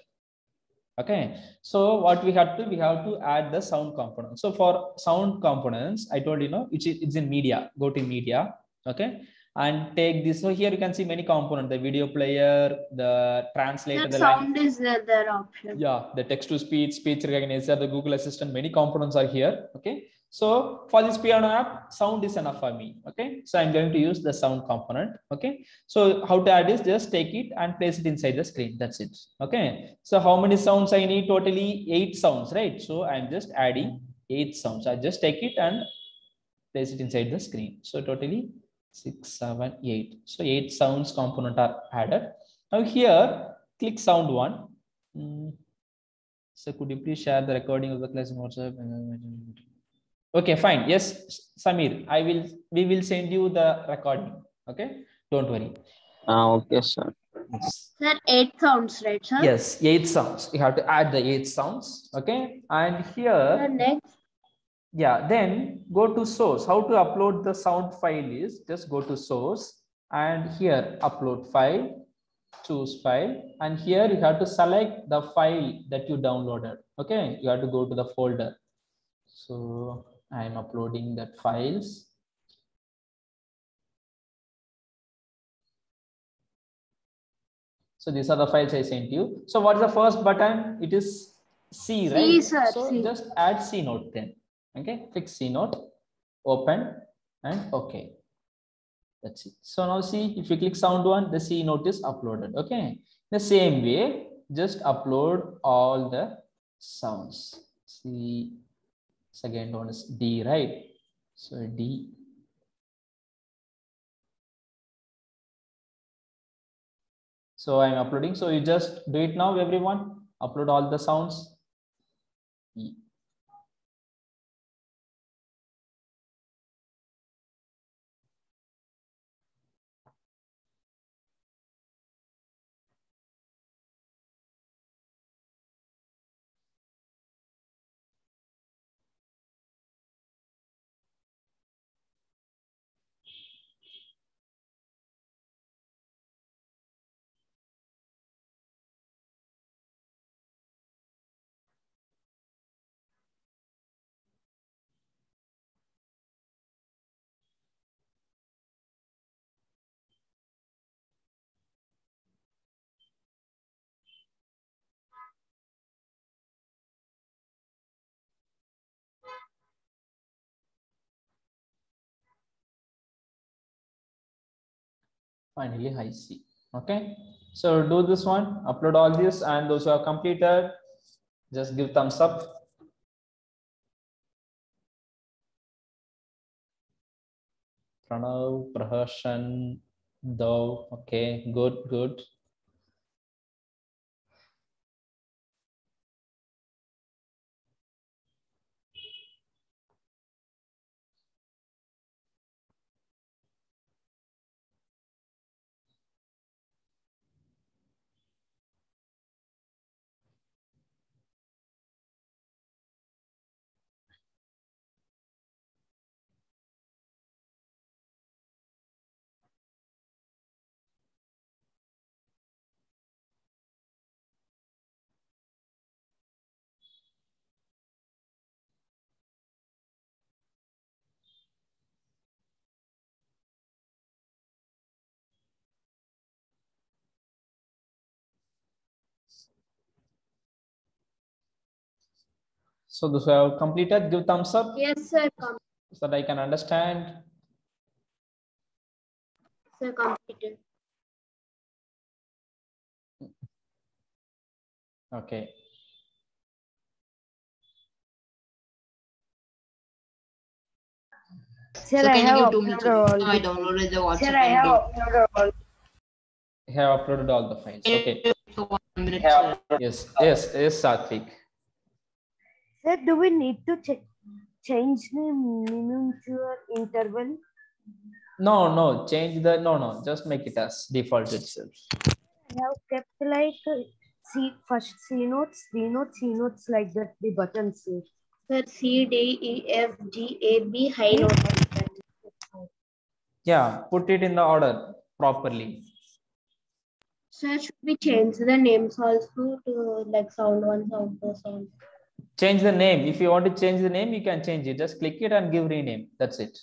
Okay, so what we have to add the sound component. So for sound components, I told you know it's in media. Go to media, okay, and take this. So here you can see many components: the video player, the translator, The the sound is the other option. yeah, the text to speech, speech recognizer, the Google Assistant. Many components are here. Okay, so for this piano app, sound is enough for me. Okay, so I'm going to use the sound component. Okay, so how to add is just take it and place it inside the screen. That's it. Okay, so how many sounds I need? Totally 8 sounds, right? So I'm just adding 8 sounds. I just take it and place it inside the screen. So totally 6, 7, 8. So 8 sounds component are added. Now here, click sound 1. So could you please share the recording of the class in WhatsApp? Okay, fine. Yes, Samir, we will send you the recording. Okay, don't worry. Okay, sir. Sir, 8 sounds, right, sir? Yes, 8 sounds. You have to add the 8 sounds. Okay, and here. Sir, next. Yeah, then go to source. How to upload the sound file is just go to source and here upload file, choose file, and here you have to select the file that you downloaded. Okay, you have to go to the folder. So I am uploading that files. So these are the files I sent you. So what is the first button? It is C, right? C, sir, so C. just add C note then. Okay, click C note, open, and okay. That's it. So now see, if you click sound 1, the C note is uploaded. Okay. The same way, just upload all the sounds. C, second one is D, right? So D. So I'm uploading. So you just do it now, everyone. Upload all the sounds. E. Finally, I see. Okay. So do this one, upload all this, and those who have completed, just give thumbs up. Pranav, Prahashan, Dav. Okay, good, good. So those who have completed, give thumbs up. Yes, sir. So that I can understand. Sir, completed. Okay. Sir, So I can you have give 2 minutes? uploaded all I the downloaded the files. WhatsApp. Sir, I have uploaded all. I have uploaded all the files. Okay. So 1 minute. Sir. Yes, yes, yes, Satvik. Sir, do we need to change the minimum interval? No, change the, no, just make it as default itself. I have kept like first C notes, D notes, C notes like that, the buttons. Sir, C, D, E, F, G, A, B, high note. Yeah, put it in the order properly. Sir, should we change the names also to like sound 1, sound 2, sound? Change the name. If you want to change the name, you can change it. Just click it and give rename. That's it.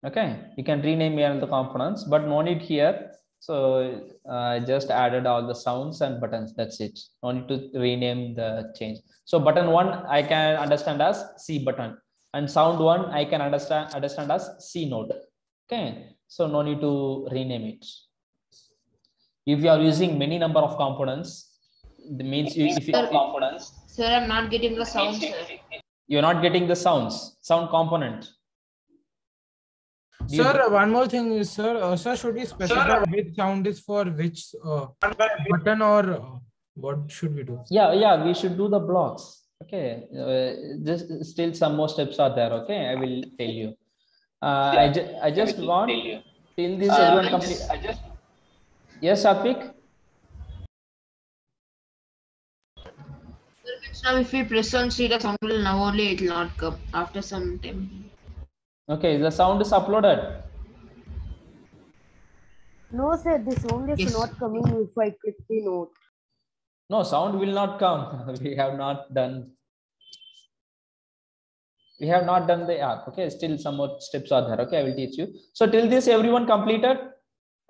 Okay, you can rename all the components, but no need here. So I just added all the sounds and buttons. That's it. No need to rename the change. So button 1 I can understand as C button, and sound 1 I can understand as C note. Okay, so no need to rename it. If you are using many number of components, that means Sir, I'm not getting the sound, sir. You're not getting the sound component. Sir, one more thing is, sir, should we specify which sound is for which button, or what should we do? Yeah, we should do the blocks. Okay, just still some more steps are there. Okay, I will tell you. I just want till this everyone complete. Yes, Apik. Now, if we press on C, the sound will now only it will not come after some time. Okay, the sound is uploaded. No, sir, the sound is not coming if I click the note. No, sound will not come. We have not done the app. Okay, still some more steps are there. Okay, I will teach you. So till this everyone completed,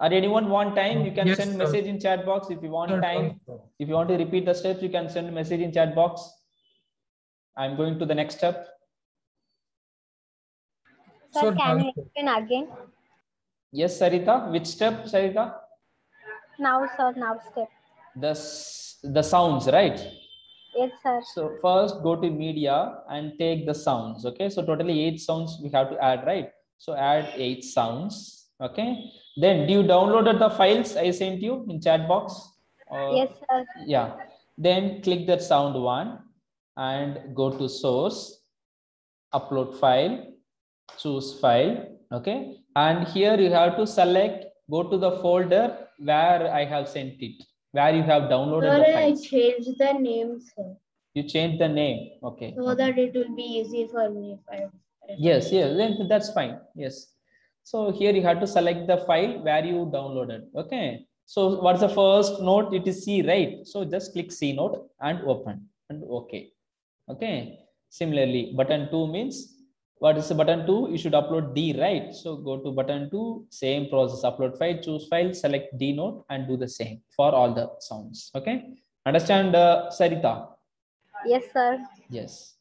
or anyone want time, you can send message in chat box. If you want time, if you want to repeat the steps, you can send message in chat box. I'm going to the next step. Sir, can you explain again? Yes, Sarita. Which step, Sarita? Now, sir, now step. The sounds, right? Yes, sir. So first go to media and take the sounds. Okay, so totally 8 sounds we have to add, right? So add 8 sounds. Okay, then you downloaded the files I sent you in chat box? Yes, sir. Yeah, then click that sound 1 and go to source, upload file, choose file. Okay, and here you have to select, go to the folder where I have sent it, where you have downloaded the files. I changed the name, sir. You change the name. Okay, so that it will be easy for me if I yes, then that's fine. Yes, so here you have to select the file where you downloaded. Okay, so what's the first note? It is C, right? So just click C note and open and okay. Okay, similarly button 2 means, what is the button 2? You should upload D, right? So go to button 2, same process, upload file, choose file, select D note and do the same for all the sounds. Okay, understand, Sarita? Yes, sir. Yes.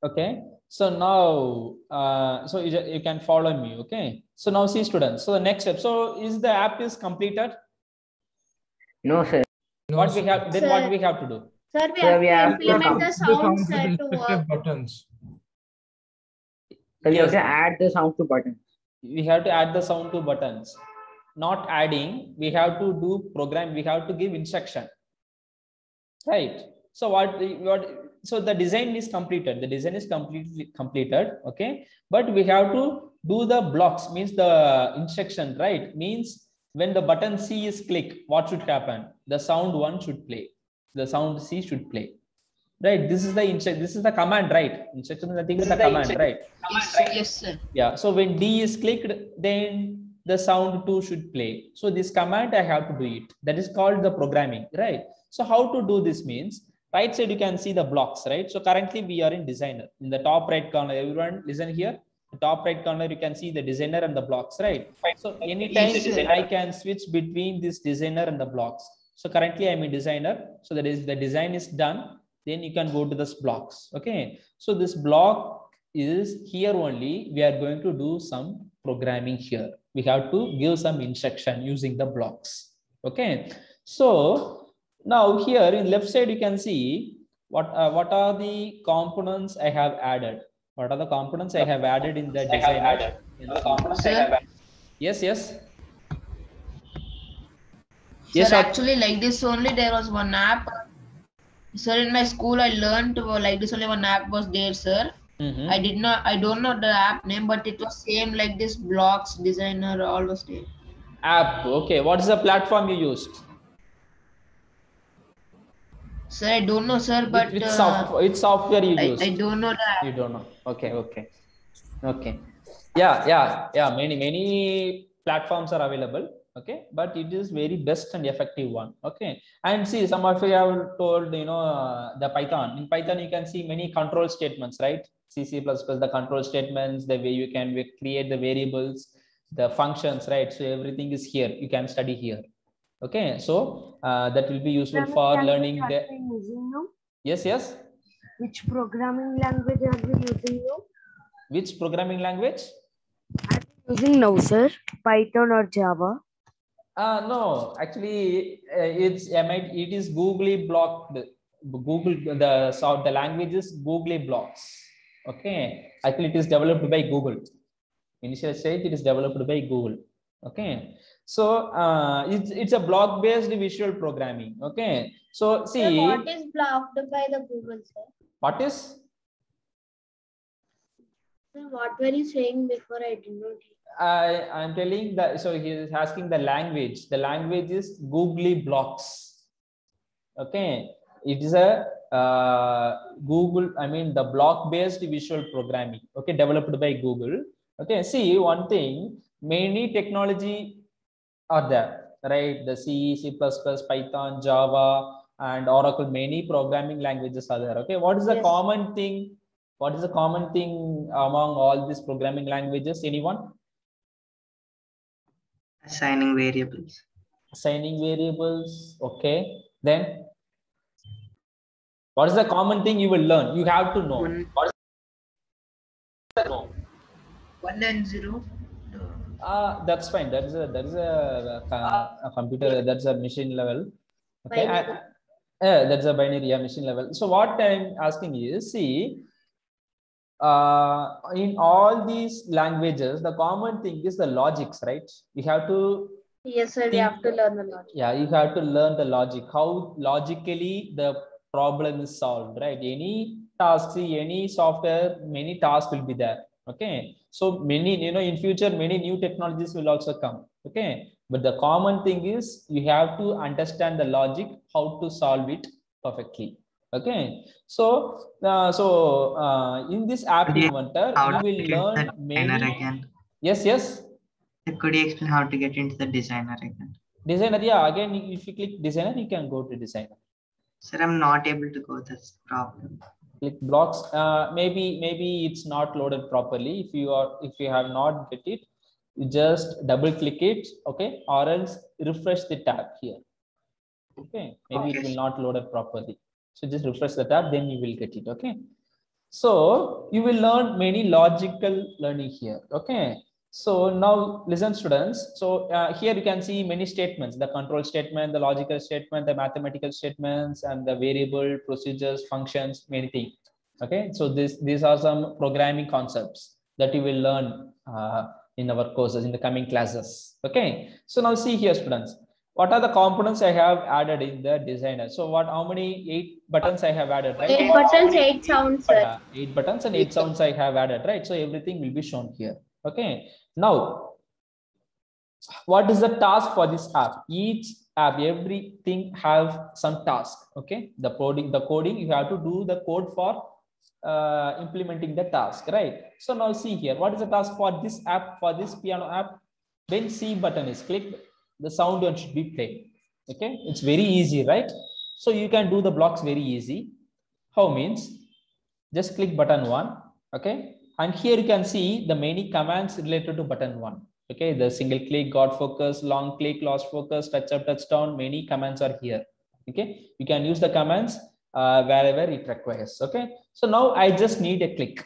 Okay, so now so you can follow me. Okay, so now see students, so the next step, so is the app is completed? No, sir. What we have then, what we have to do? Sir, we have to implement the sounds to work. Buttons. So you have to add the sound to buttons. We have to add the sound to buttons. Not adding, we have to do program, we have to give instruction, right? So so the design is completed, the design is completely completed. Okay, but we have to do the blocks, means the instruction, right? Means when the button C is clicked, what should happen? The sound 1 should play, the sound C should play, right? This is the command, right? Instruction is nothing but the command, right? Yes, sir. Yeah, so when D is clicked, then the sound 2 should play. So this command I have to do it, that is called the programming, right? So how to do this means, right side you can see the blocks, right? So currently we are in designer. In the top right corner, everyone listen here, the top right corner you can see the designer and the blocks, right? So anytime I can switch between this designer and the blocks. So currently I'm in designer, so that is the design is done, then you can go to this blocks. Okay, so this block is here only, we are going to do some programming here. We have to give some instruction using the blocks. Okay, so now here in left side you can see what are the components I have added. What are the components I have added in the designer? Yes. Yes, sir, actually like this only there was one app. Sir, in my school I learned like this only one app was there, sir. I don't know the app name, but it was same like this blocks designer all was there. App. Okay. What is the platform you used? Sir, I don't know, sir, but which software you use? I don't know that. You don't know. Okay. Yeah. Many platforms are available. Okay, but it is very best and effective one. Okay, and see, some of you have told, the Python. In Python, you can see many control statements, right? C++, the control statements, the way you can create the variables, the functions, right? So everything is here. You can study here. Okay, so that will be useful for learning the. Yes. Which programming language are we using now? Which programming language? Are we using now, sir? Python or Java? No, actually, it is Google blocked. Google the language is Google blocks. Okay, actually, it is developed by Google. Initial stage, it is developed by Google. Okay, so it's a block based visual programming. Okay, so see, So what is blocked by the Google, sir? What is? So what were you saying before? I did not hear. I'm telling that. So he is asking the language. The language is Google blocks. Okay, it is a Google. I mean the block based visual programming. Okay, developed by Google. Okay, see one thing. Many technology are there, right? The C, C++, Python, Java, and Oracle. Many programming languages are there. Okay, what is the common thing? What is the common thing among all these programming languages? Anyone? Assigning variables. Assigning variables. Okay. Then, what is the common thing you will learn? You have to know. What is the 1 and 0. That's fine. That is a computer. That's a machine level. Okay. That's a binary machine level. So what I'm asking is, see, in all these languages, the common thing is the logics, right? You have to. Yes, sir. We have to learn the logic. Yeah, you have to learn the logic. How logically the problem is solved, right? Any task, any software, many tasks will be there. Okay, so many, in future, many new technologies will also come. Okay, but the common thing is you have to understand the logic, how to solve it perfectly. Okay, so in this app inventor, you will learn many. Again. Yes. Could you explain how to get into the designer again? Designer, yeah. Again, if you click designer, you can go to designer. Sir, I'm not able to go. That's the problem. Click blocks. Maybe it's not loaded properly. If you have not get it, you just double click it. Okay, or else refresh the tab here. Okay, maybe it will not load it properly. So just refresh the tab, then you will get it. Okay, so you will learn many logical learning here. Okay. So now listen, students. So here you can see many statements: the control statement, the logical statement, the mathematical statements, and the variable, procedures, functions, many things. Okay, so these are some programming concepts that you will learn in our courses in the coming classes. Okay, so now see here, students. What are the components I have added in the designer? So how many 8 buttons I have added, right? 8 buttons, 8 sounds, sir. 8 buttons and 8 sounds I have added, right? So everything will be shown here. Okay, now what is the task for this app? Each app, everything have some task. Okay, the coding you have to do the code for implementing the task, right? So now see here, what is the task for this app, for this piano app? When C button is clicked, the sound one should be played. Okay, it's very easy, right? So you can do the blocks very easy. How means just click button 1. Okay, and here you can see the many commands related to button 1. Okay, the single click, got focus, long click, lost focus, touch up, touch down, many commands are here. Okay, you can use the commands wherever it requires. Okay, so now I just need a click,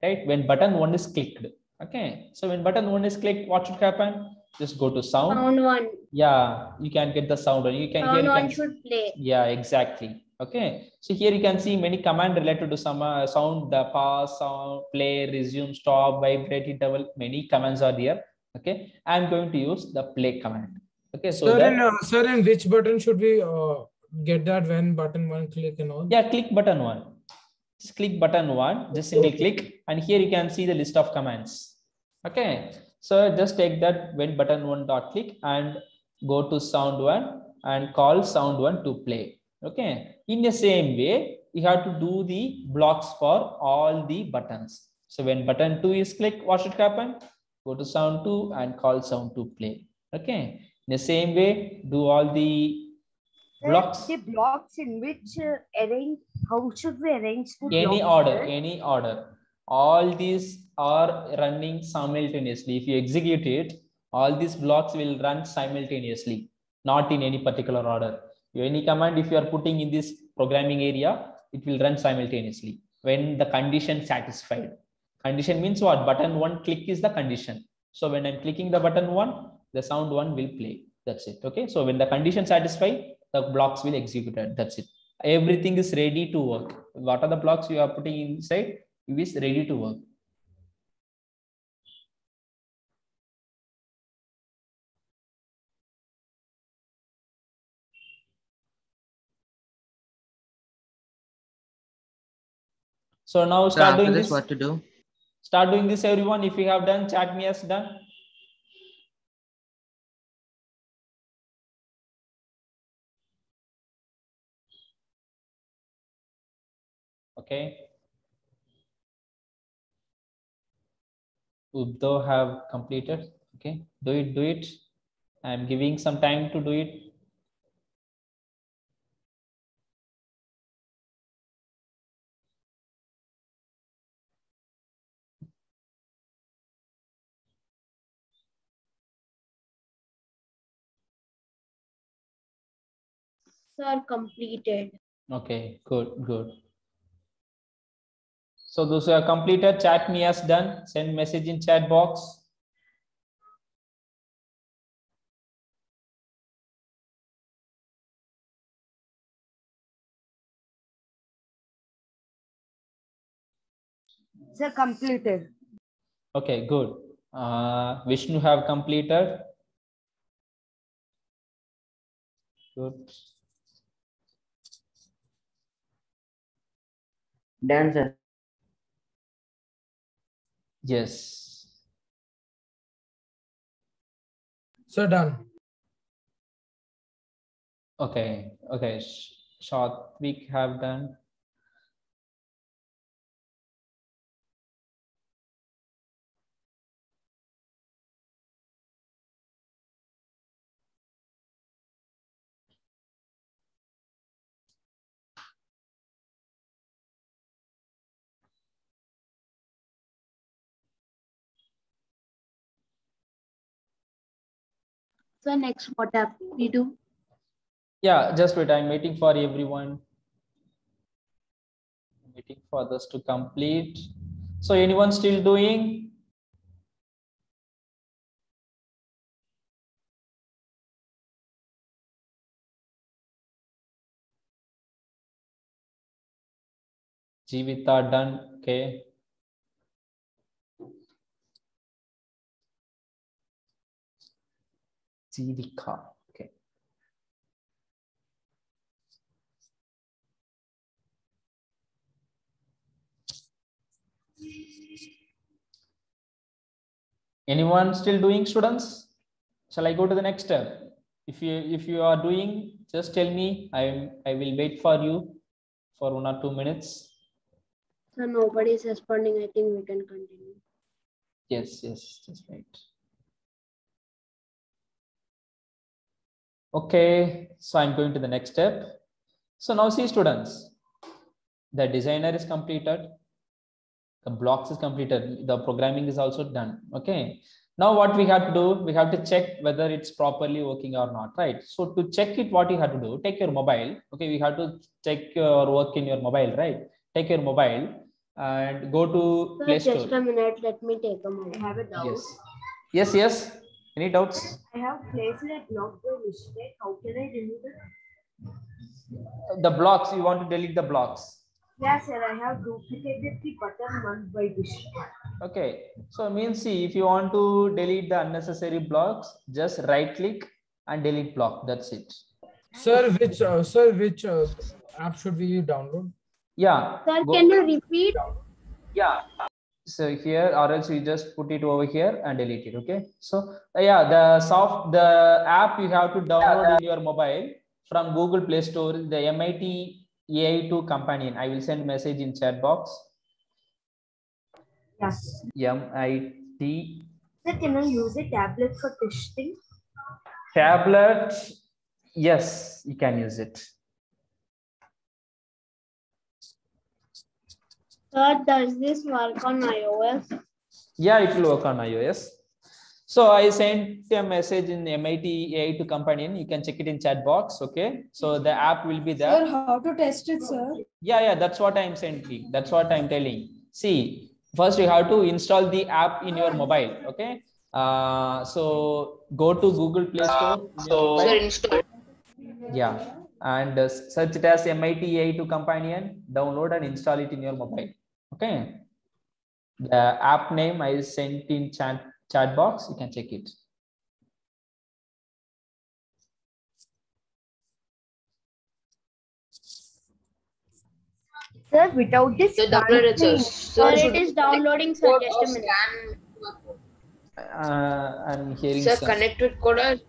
right? When button 1 is clicked. Okay, so when button 1 is clicked, what should happen? Just go to sound. Sound 1. Yeah, you can get the sound one. You can sound hear. 1 should play. Yeah, exactly. Okay, so here you can see many command related to some sound, the pause, sound, play, resume, stop, vibrate, interval. Many commands are there. Okay, I'm going to use the play command. Okay, so sir, in which button should we get that when button 1 click and all? Yeah, click button 1. Just click button 1. Just single click, and here you can see the list of commands. Okay, So just take that when button one dot click and go to sound one and call sound one to play. Okay. In the same way, you have to do the blocks for all the buttons. So when button 2 is clicked, what should happen? Go to sound 2 and call sound to play. Okay. In the same way, do all the blocks. The blocks in which arrange, how should we arrange the Any blocks, order, sir? any order. All these are running simultaneously. If you execute it, all these blocks will run simultaneously, not in any particular order. Any command, if you are putting in this programming area, it will run simultaneously when the condition satisfied. Condition means what? Button 1 click is the condition. So when I'm clicking the button 1, the sound 1 will play. That's it. Okay. So when the condition satisfied, the blocks will execute it. That's it. Everything is ready to work. What are the blocks you are putting inside? It is ready to work. So now start doing this. What to do? Start doing this, everyone. If you have done, chat me as done. Okay. Ubdo have completed. Okay. Do it. Do it. I'm giving some time to do it. Sir, completed. Okay, good, good. So those who have completed, chat me as done. Send message in chat box. Sir, completed. Okay, good. Vishnu have completed. Good. Done, sir. Yes. So done. Okay. Okay. Shortweek have done. So next, what have we do? Yeah, just wait. I'm waiting for everyone. Waiting for this to complete. So anyone still doing? Jivita done. Okay. Jivika. Okay. Anyone still doing, students? Shall I go to the next step? If you are doing, just tell me. I will wait for you for 1 or 2 minutes. So nobody is responding. I think we can continue. Yes, just right. Okay, so I'm going to the next step. So now see, students, the designer is completed. The blocks is completed. The programming is also done. Okay. Now what we have to do, we have to check whether it's properly working or not, right? So to check it, what you have to do, take your mobile. Okay, we have to check your work in your mobile, right? Take your mobile and go to Play Store. Just a minute, let me take a moment. I have a doubt. Yes. Any doubts? I have placed a block by mistake. How can I remove it? The blocks, you want to delete the blocks. Yes, sir. I have duplicated the button 1 by mistake. Okay, so means see, if you want to delete the unnecessary blocks, just right click and delete block. That's it. Sir, which app should we download? Yeah. Sir, can you repeat? Yeah. So here, or else you just put it over here and delete it. Okay, so yeah, the app you have to download in your mobile from Google Play Store, the MIT AI2 companion. I will send message in chat box. Yes. MIT. Sir, can I use a tablet for testing? Tablet, yes, you can use it. Sir, does this work on iOS? Yeah, it will work on iOS. So I sent a message in MIT AI2 companion. You can check it in chat box. Okay, so the app will be there. Sir, how to test it, sir? Yeah, that's what I'm saying. That's what I'm telling. See, first you have to install the app in your mobile. Okay, so go to Google Play Store. Sir, install. Yeah, and search it as MIT AI2 companion. Download and install it in your mobile. Okay, the app name I sent in chat box. You can check it. Sir, without this, Sir, downloaded, sir. Sir, it is downloading, sir. Just a minute. I'm hearing. Sir, some. connect with code.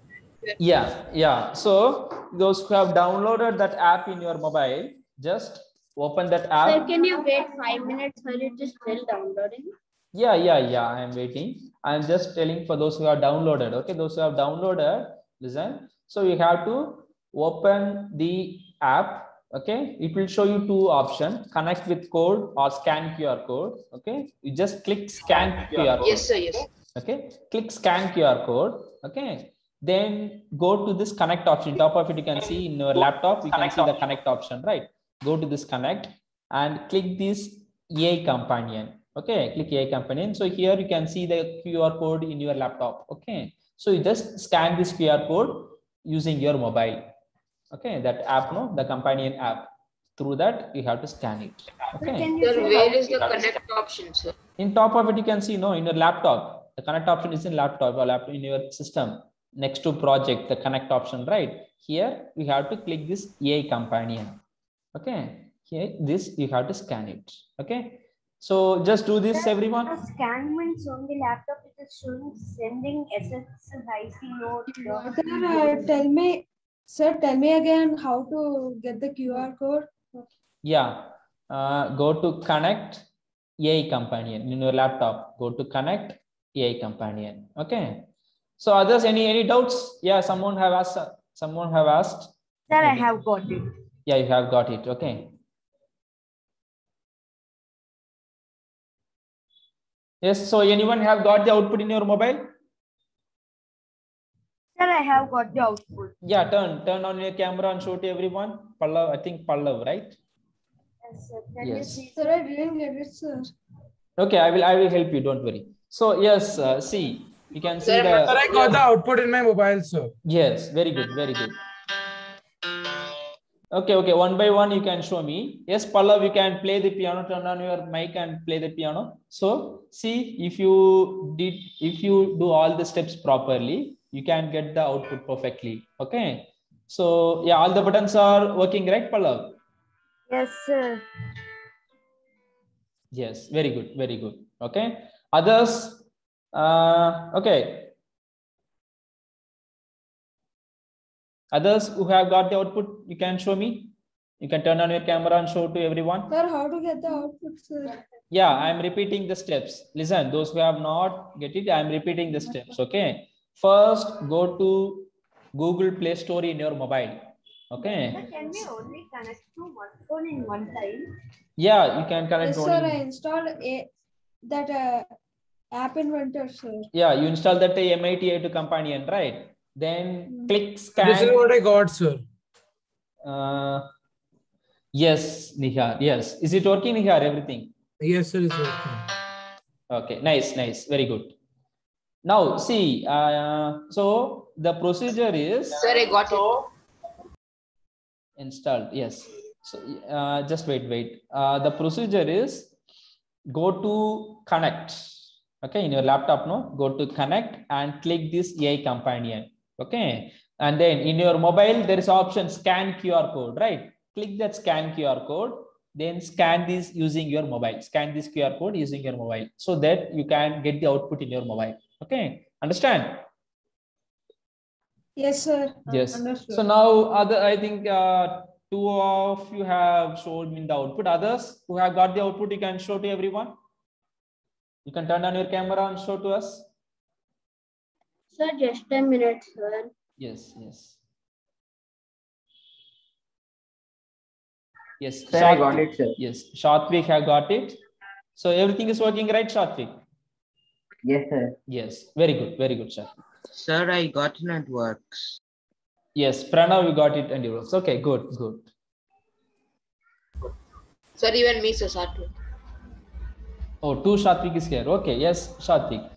Yeah. So those who have downloaded that app in your mobile, just open that app. Sir, can you wait 5 minutes? Sir, it is still downloading. Yeah. I'm waiting. I'm just telling for those who have downloaded. Okay, those who have downloaded, listen. So you have to open the app. Okay, it will show you two options: connect with code or scan QR code. Okay, you just click scan QR code. Yes, sir. Yes. Okay, click scan QR code. Okay, then go to this connect option. Top of it, you can see in your laptop, you can see the connect option, right? Go to this connect and click this AI companion. Okay, click AI companion. So here you can see the QR code in your laptop. Okay, so you just scan this QR code using your mobile. Okay, that app, no, the companion app. Through that, you have to scan it. Okay. Sir, where is the connect option, sir? In top of it, you can see, no, in your laptop. The connect option is in laptop or laptop in your system. Next to project, the connect option, right? Here we have to click this AI companion. Okay. Here, this you have to scan it. Okay. So just do this, everyone. Scan means on the laptop it is showing sending SSIC note. Sir, tell me again how to get the QR code. Yeah. Go to connect AI companion in your laptop. Go to connect AI companion. Okay. So others, any doubts? Yeah, someone have asked. Sir, I have got it. Yeah, you have got it. Okay. Yes. So anyone have got the output in your mobile? Sir, I have got the output. Yeah, turn on your camera and show to everyone. Pallav, I think Pallav, right? Yes, sir. Can Yes. you see? Sir, I didn't get it, sir. Okay, I will help you. Don't worry. So yes, see, you can see Sir, the. I got the output in my mobile, sir. Yes, very good, very good. Okay, one by one you can show me. Yes, Pallav, you can play the piano. Turn on your mic and play the piano. So see, if you do all the steps properly, you can get the output perfectly. Okay. So yeah, all the buttons are working, right, Pallav? Yes, sir. Yes, very good, very good. Okay. Others, okay. Others who have got the output, you can show me. You can turn on your camera and show to everyone. Sir, how to get the output, sir? Yeah, I'm repeating the steps. Listen, those who have not get it, I'm repeating the steps. Okay. First, go to Google Play Store in your mobile. Okay. Sir, can we only connect to one phone in one time? Yeah, you can connect. Yes, sir, I installed that app inventor, sir. Yeah, you install that MIT AI2 companion, right? Then click scan. This is what I got, sir. Yes, Nihar. Yes. Is it working, Nihar? Everything? Yes, sir, it's working. Okay, nice. Very good. Now, see, so the procedure is. Sir, I got it. Installed. Yes. So just wait. The procedure is go to connect. Okay, in your laptop, no? Go to connect and click this AI companion. Okay, and then in your mobile there is option scan QR code, right? Click that scan QR code then scan this using your mobile. Scan this QR code using your mobile so that you can get the output in your mobile. Okay, understand? Yes, sir. Yes. Understood. So now I think two of you have shown me the output. Others who have got the output, you can show to everyone. You can turn on your camera and show to us. Sir, just a minute, sir. Yes, yes. Yes, Sir, I got it, sir. Yes, Shatvik have got it. So everything is working right, Shatvik? Yes, sir. Yes, very good, Shatvik. Sir, I got it and it works. Yes, Pranav, you got it and it works. Okay, good. Sir, even me, sir, Satvik. Oh, two Shatvik is here. Okay, yes, Shatvik.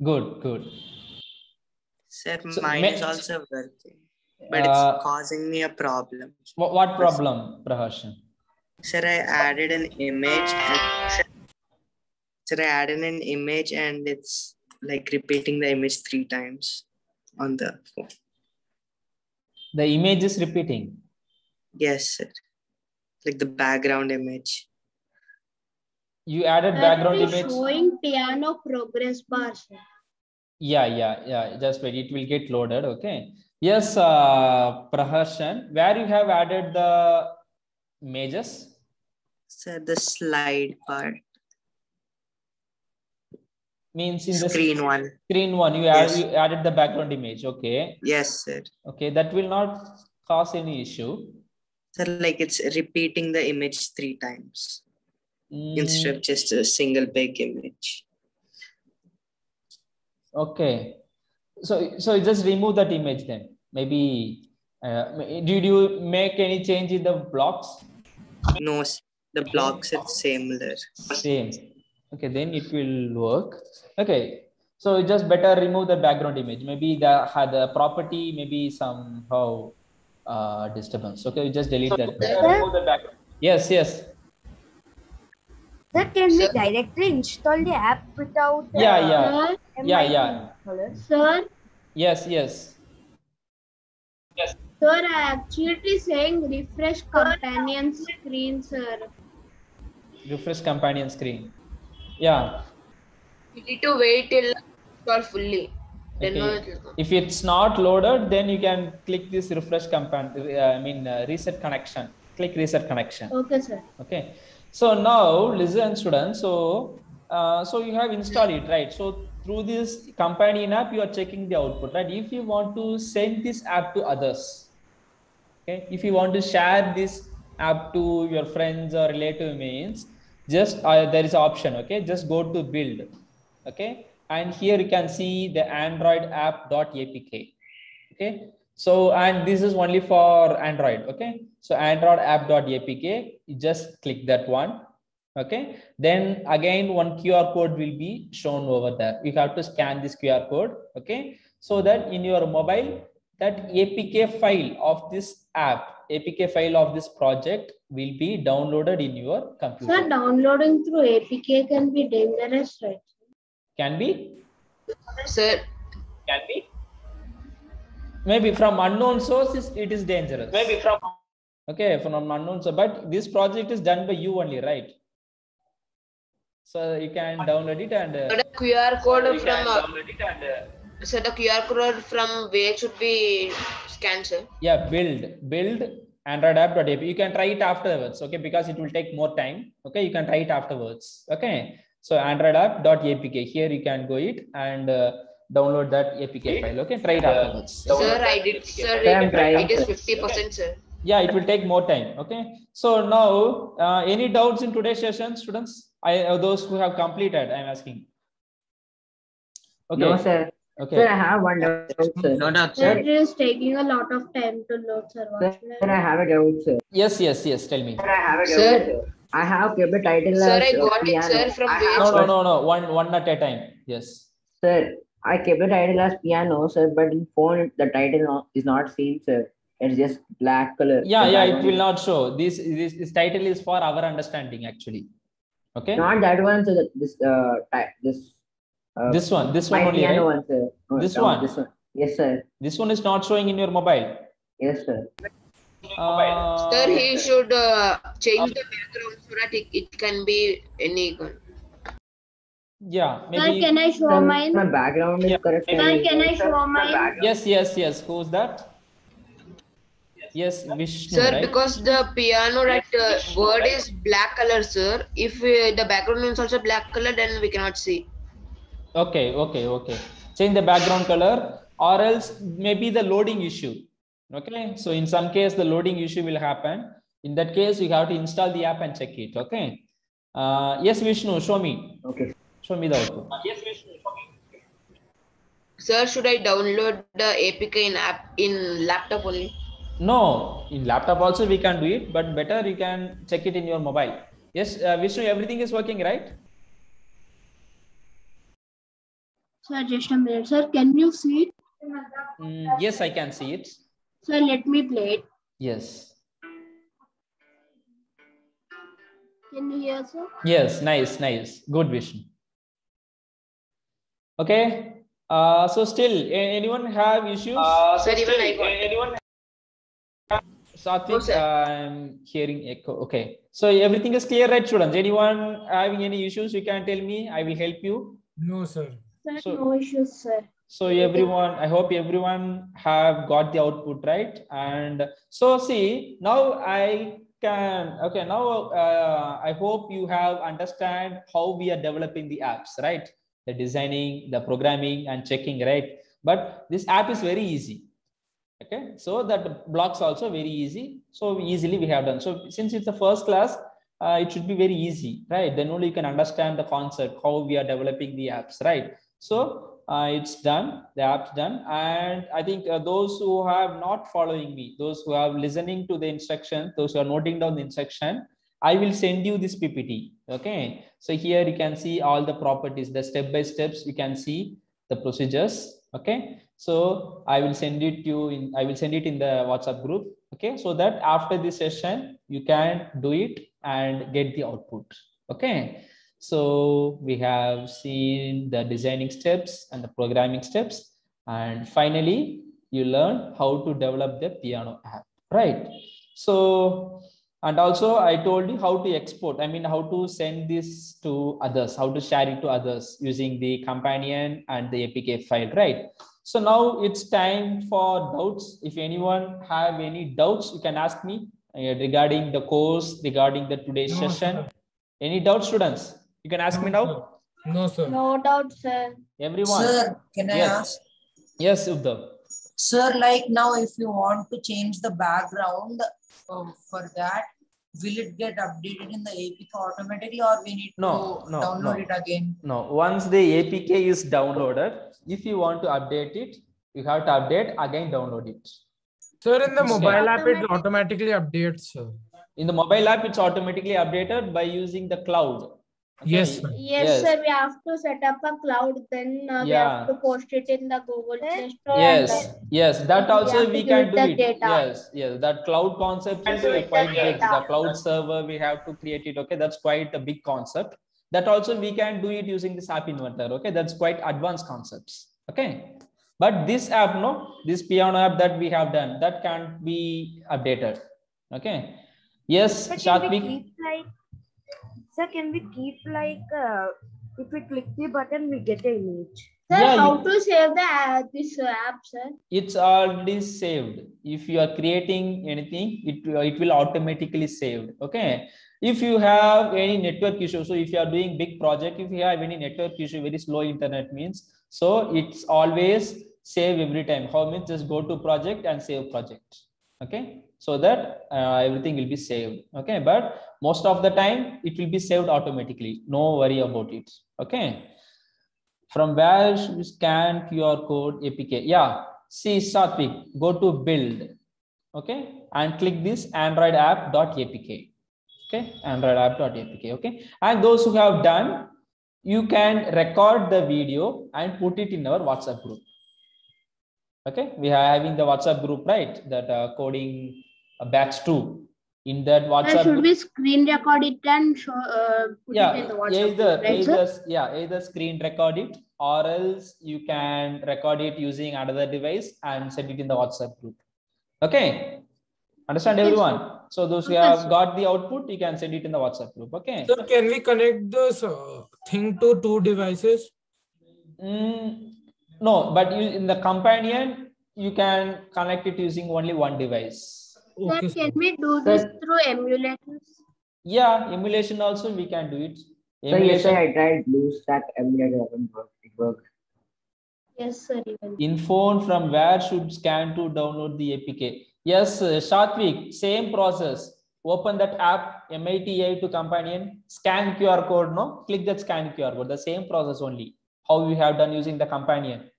Good. Sir, So, mine is also working, but it's causing me a problem. What problem, Prahashan? Sir, I added an image and it's like repeating the image 3 times on the phone. The image is repeating? Yes, sir. Like the background image. You added background It is image? showing piano progress bar, sir. Yeah. Just wait. It will get loaded. Okay. Yes, Prahashan, where you have added the images? Sir, the slide part. Means in the screen one. Screen one, you added the background image. Okay. Yes, sir. Okay, that will not cause any issue. Sir, like it's repeating the image 3 times instead of just a single big image. Okay. So just remove that image then. Maybe did you make any change in the blocks? No, the blocks are similar. Same. Okay, then it will work. Okay, so just better remove the background image. Maybe the property, maybe somehow disturbance. Okay, just delete that. Remove the background. Yes. Sir, can we directly install the app without? Yeah. Sir. Yes. Sir, I actually saying refresh companion screen, sir. Refresh companion screen. Yeah. You need to wait till install fully. Okay. If it's not loaded, then you can click this refresh reset connection. Click reset connection. Okay, sir. Okay. So now listen, students. So you have installed it, right? So through this companion app, you are checking the output, right? If you want to send this app to others, okay, if you want to share this app to your friends or relative, means just there is an option. Okay, just go to build. Okay, and here you can see the Android app.apk. Okay, so and this is only for Android. Okay, so Android app.apk, you just click that one. Okay, then again one QR code will be shown over there. You have to scan this QR code. Okay, so that in your mobile, that APK file of this app, APK file of this project will be downloaded in your computer. Sir, downloading through APK can be dangerous, right? Can be? Sir. Can be? Maybe from unknown source, it is dangerous. Maybe from. Okay, from unknown source, but this project is done by you only, right? So you can download it and. The QR code so the QR code from where should be scanned, sir? Yeah, build Android app.app. You can try it afterwards, okay? Because it will take more time. Okay, you can try it afterwards. Okay, so Android app.apk. Here you can go it and download that APK file. Okay, try it afterwards. Sir, I did. Sir, it is 50%, sir. Yeah, it will take more time. Okay, so now any doubts in today's session, students? Those who have completed, I'm asking. Okay. No, sir. Okay. Sir, I have one doubt, sir. No doubt, Sir, sir. it is taking a lot of time to load, sir. Sir, I have a doubt, sir. Yes. Tell me. Sir, I have a doubt, Sir. I have kept the title Sir, as I got it, piano. sir, from where? No. One at a time. Yes. Sir, I kept the title as piano, sir, but in phone the title is not seen, sir. It's just black color. Yeah. It will not show. This title is for our understanding, actually. Okay. Not that one, sir. This one my only, piano right? one, sir. No, This no, one? This one. Yes, sir. This one is not showing in your mobile. Yes, sir. Sir, he should change the background so that it can be any gun. Yeah, Sir, maybe. can I show mine? My background is Yeah, correct. Sir, can I show mine? Yes. Who's that? Yes, Vishnu, Sir, right? because the piano that word is black color, sir. If the background is also black color, then we cannot see. Okay. Change the background color, or else maybe the loading issue. Okay, so in some case the loading issue will happen. In that case, you have to install the app and check it. Okay. Yes, Vishnu, show me. Okay. Show me the output. Yes, Vishnu. Sir, should I download the APK in laptop only? No, in laptop also we can do it, but better you can check it in your mobile. Yes, Vishnu, everything is working, right? Sir, just a minute. Sir, can you see it? Yes, I can see it. Sir, let me play it. Yes. Can you hear, sir? Yes, nice. Good, Vishnu. Okay. So still, anyone have issues? Sir, even I got anyone. Satvik, I'm hearing echo. Okay. So everything is clear, right, students? Anyone having any issues, you can tell me. I will help you. No, sir. Sir, no issues, sir. So everyone, I hope everyone have got the output, right? And so see, now I can, okay, now I hope you have understand how we are developing the apps, right? The designing, the programming and checking, right? But this app is very easy. Okay, so that blocks also very easy. So easily we have done. So since it's the first class, it should be very easy, right? Then only you can understand the concept, how we are developing the apps, right? So it's done, the app's done. And I think those who have not following me, those who are listening to the instruction, those who are noting down the instruction, I will send you this PPT. Okay, so here you can see all the properties, the step by steps. You can see the procedures. Okay, so I will send it in the WhatsApp group. Okay, so that after this session you can do it and get the output. Okay, so we have seen the designing steps and the programming steps, and finally you learn how to develop the piano app, right? So, and also I told you how to export, I mean how to send this to others, how to share it to others using the companion and the APK file, right? So now it's time for doubts. If anyone have any doubts, you can ask me regarding the course, regarding the today's session. Sir. Any doubts, students? You can ask me now. No, sir. No doubt, sir. Everyone. Sir, can I ask? Yes, Uddhav. Sir, like now, if you want to change the background for that, will it get updated in the APK automatically, or we need to download it again? No, once the APK is downloaded, if you want to update it, you have to update, again download it. Sir, in the mobile app, it automatically updates, sir. In the mobile app, it's automatically updated by using the cloud. Okay. Yes, sir. Yes, sir. We have to set up a cloud, then we have to post it in the Google Play Store. Yes, that also we can do it. Data. Yes, that cloud concept is quite big. The cloud server, we have to create it. Okay, that's quite a big concept. That also we can do it using this app inventor. Okay, that's quite advanced concepts. Okay, but this app, this piano app that we have done, that can't be updated. Okay. Yes, Satvik. Sir, can we keep like if we click the button, we get an image? Sir, how to save this app, sir? It's already saved. If you are creating anything, it will automatically saved. Okay. If you have any network issue, so if you are doing big project, if you have any network issue, very slow internet means, so it's always save every time. How means just go to project and save project. Okay. So that everything will be saved. Okay, but most of the time it will be saved automatically. No worry about it. Okay. From where should we scan QR code APK? Yeah. See, Satvik, go to build. Okay, and click this Android app.apk. Okay, Android app.apk. Okay, and those who have done, you can record the video and put it in our WhatsApp group. Okay, we are having the WhatsApp group, right? That coding batch 2. In that WhatsApp should we screen record it and show, put it in the WhatsApp group, right, either screen record it, or else you can record it using another device and send it in the WhatsApp group. Okay. Understand, everyone? So those who have got the output, you can send it in the WhatsApp group. Okay. So can we connect this thing to 2 devices? No, but in the companion, you can connect it using only one device. Okay, sir, can we do this through emulators? Yeah, emulation also we can do it. So yesterday I tried BlueStack emulator, it worked. Yes, sir. In phone, from where should scan to download the APK? Yes, Shatvik, same process. Open that app, MITI to companion, scan QR code, no? Click that scan QR code, the same process only. How we have done using the companion.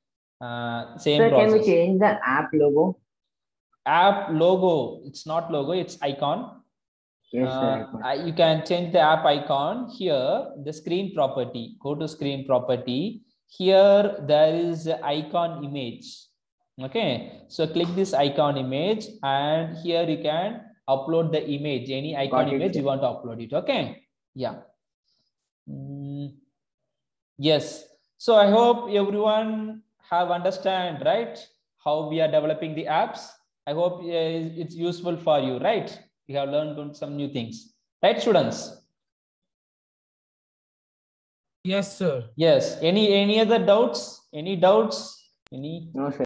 Same so process. Can we change the app logo? App logo, it's not logo, it's icon. Yes, sir. You can change the app icon here, the screen property. Go to screen property. Here there is the icon image. Okay, so click this icon image, and here you can upload the image, any icon image you want to upload it. Okay, yeah. Yes, so I hope everyone have understand, right, how we are developing the apps. I hope it's useful for you, right? You have learned some new things, right, students? Yes, sir. Yes. Any other doubts? Any doubts? Any? No, sir.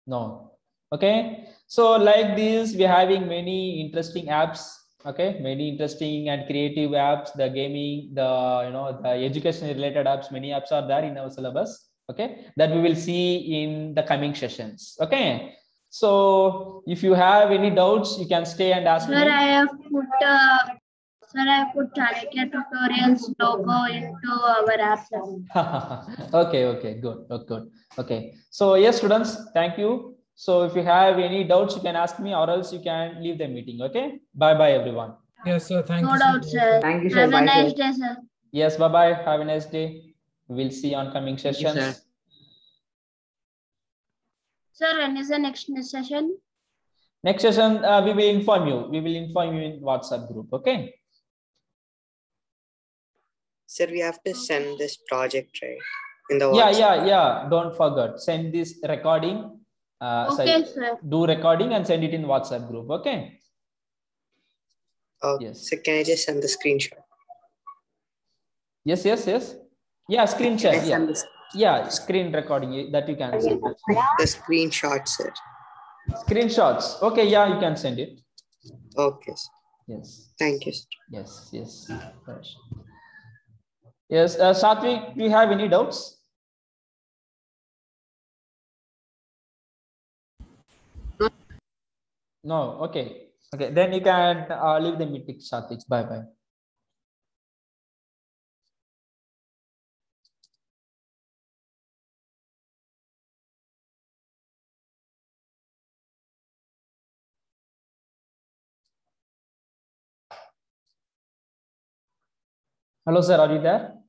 No. Okay. So like this, we're having many interesting apps. Okay, many interesting and creative apps. The gaming, the education related apps. Many apps are there in our syllabus. Okay, that we will see in the coming sessions. Okay. So if you have any doubts, you can stay and ask me. Sir, I have put Chanakya Tutorials logo into our app. Okay, good. Okay. So yes, students, thank you. So if you have any doubts, you can ask me, or else you can leave the meeting. Okay. Bye, everyone. Yes, sir. Thank you. No doubt, sir. Thank you, sir. Have a nice day, sir. Yes, bye. Have a nice day. We'll see you on coming sessions. Thank you, sir. Sir, when is the next session? Next session, we will inform you. We will inform you in WhatsApp group. Okay. Sir, we have to send this project, right? In the WhatsApp. Yeah. Don't forget. Send this recording. Okay, sir. Do recording and send it in WhatsApp group. Okay. Yes. So can I just send the screenshot? Yes. Yeah, screenshot. Yeah, screen recording that you can send. The screenshot, sir. Screenshots. Okay, yeah, you can send it. Okay. Yes. Thank you, sir. Yes. Yes, Satvik, do you have any doubts? No. Okay. Then you can leave the meeting, Satvik. Bye. Hello, sir. Are you there?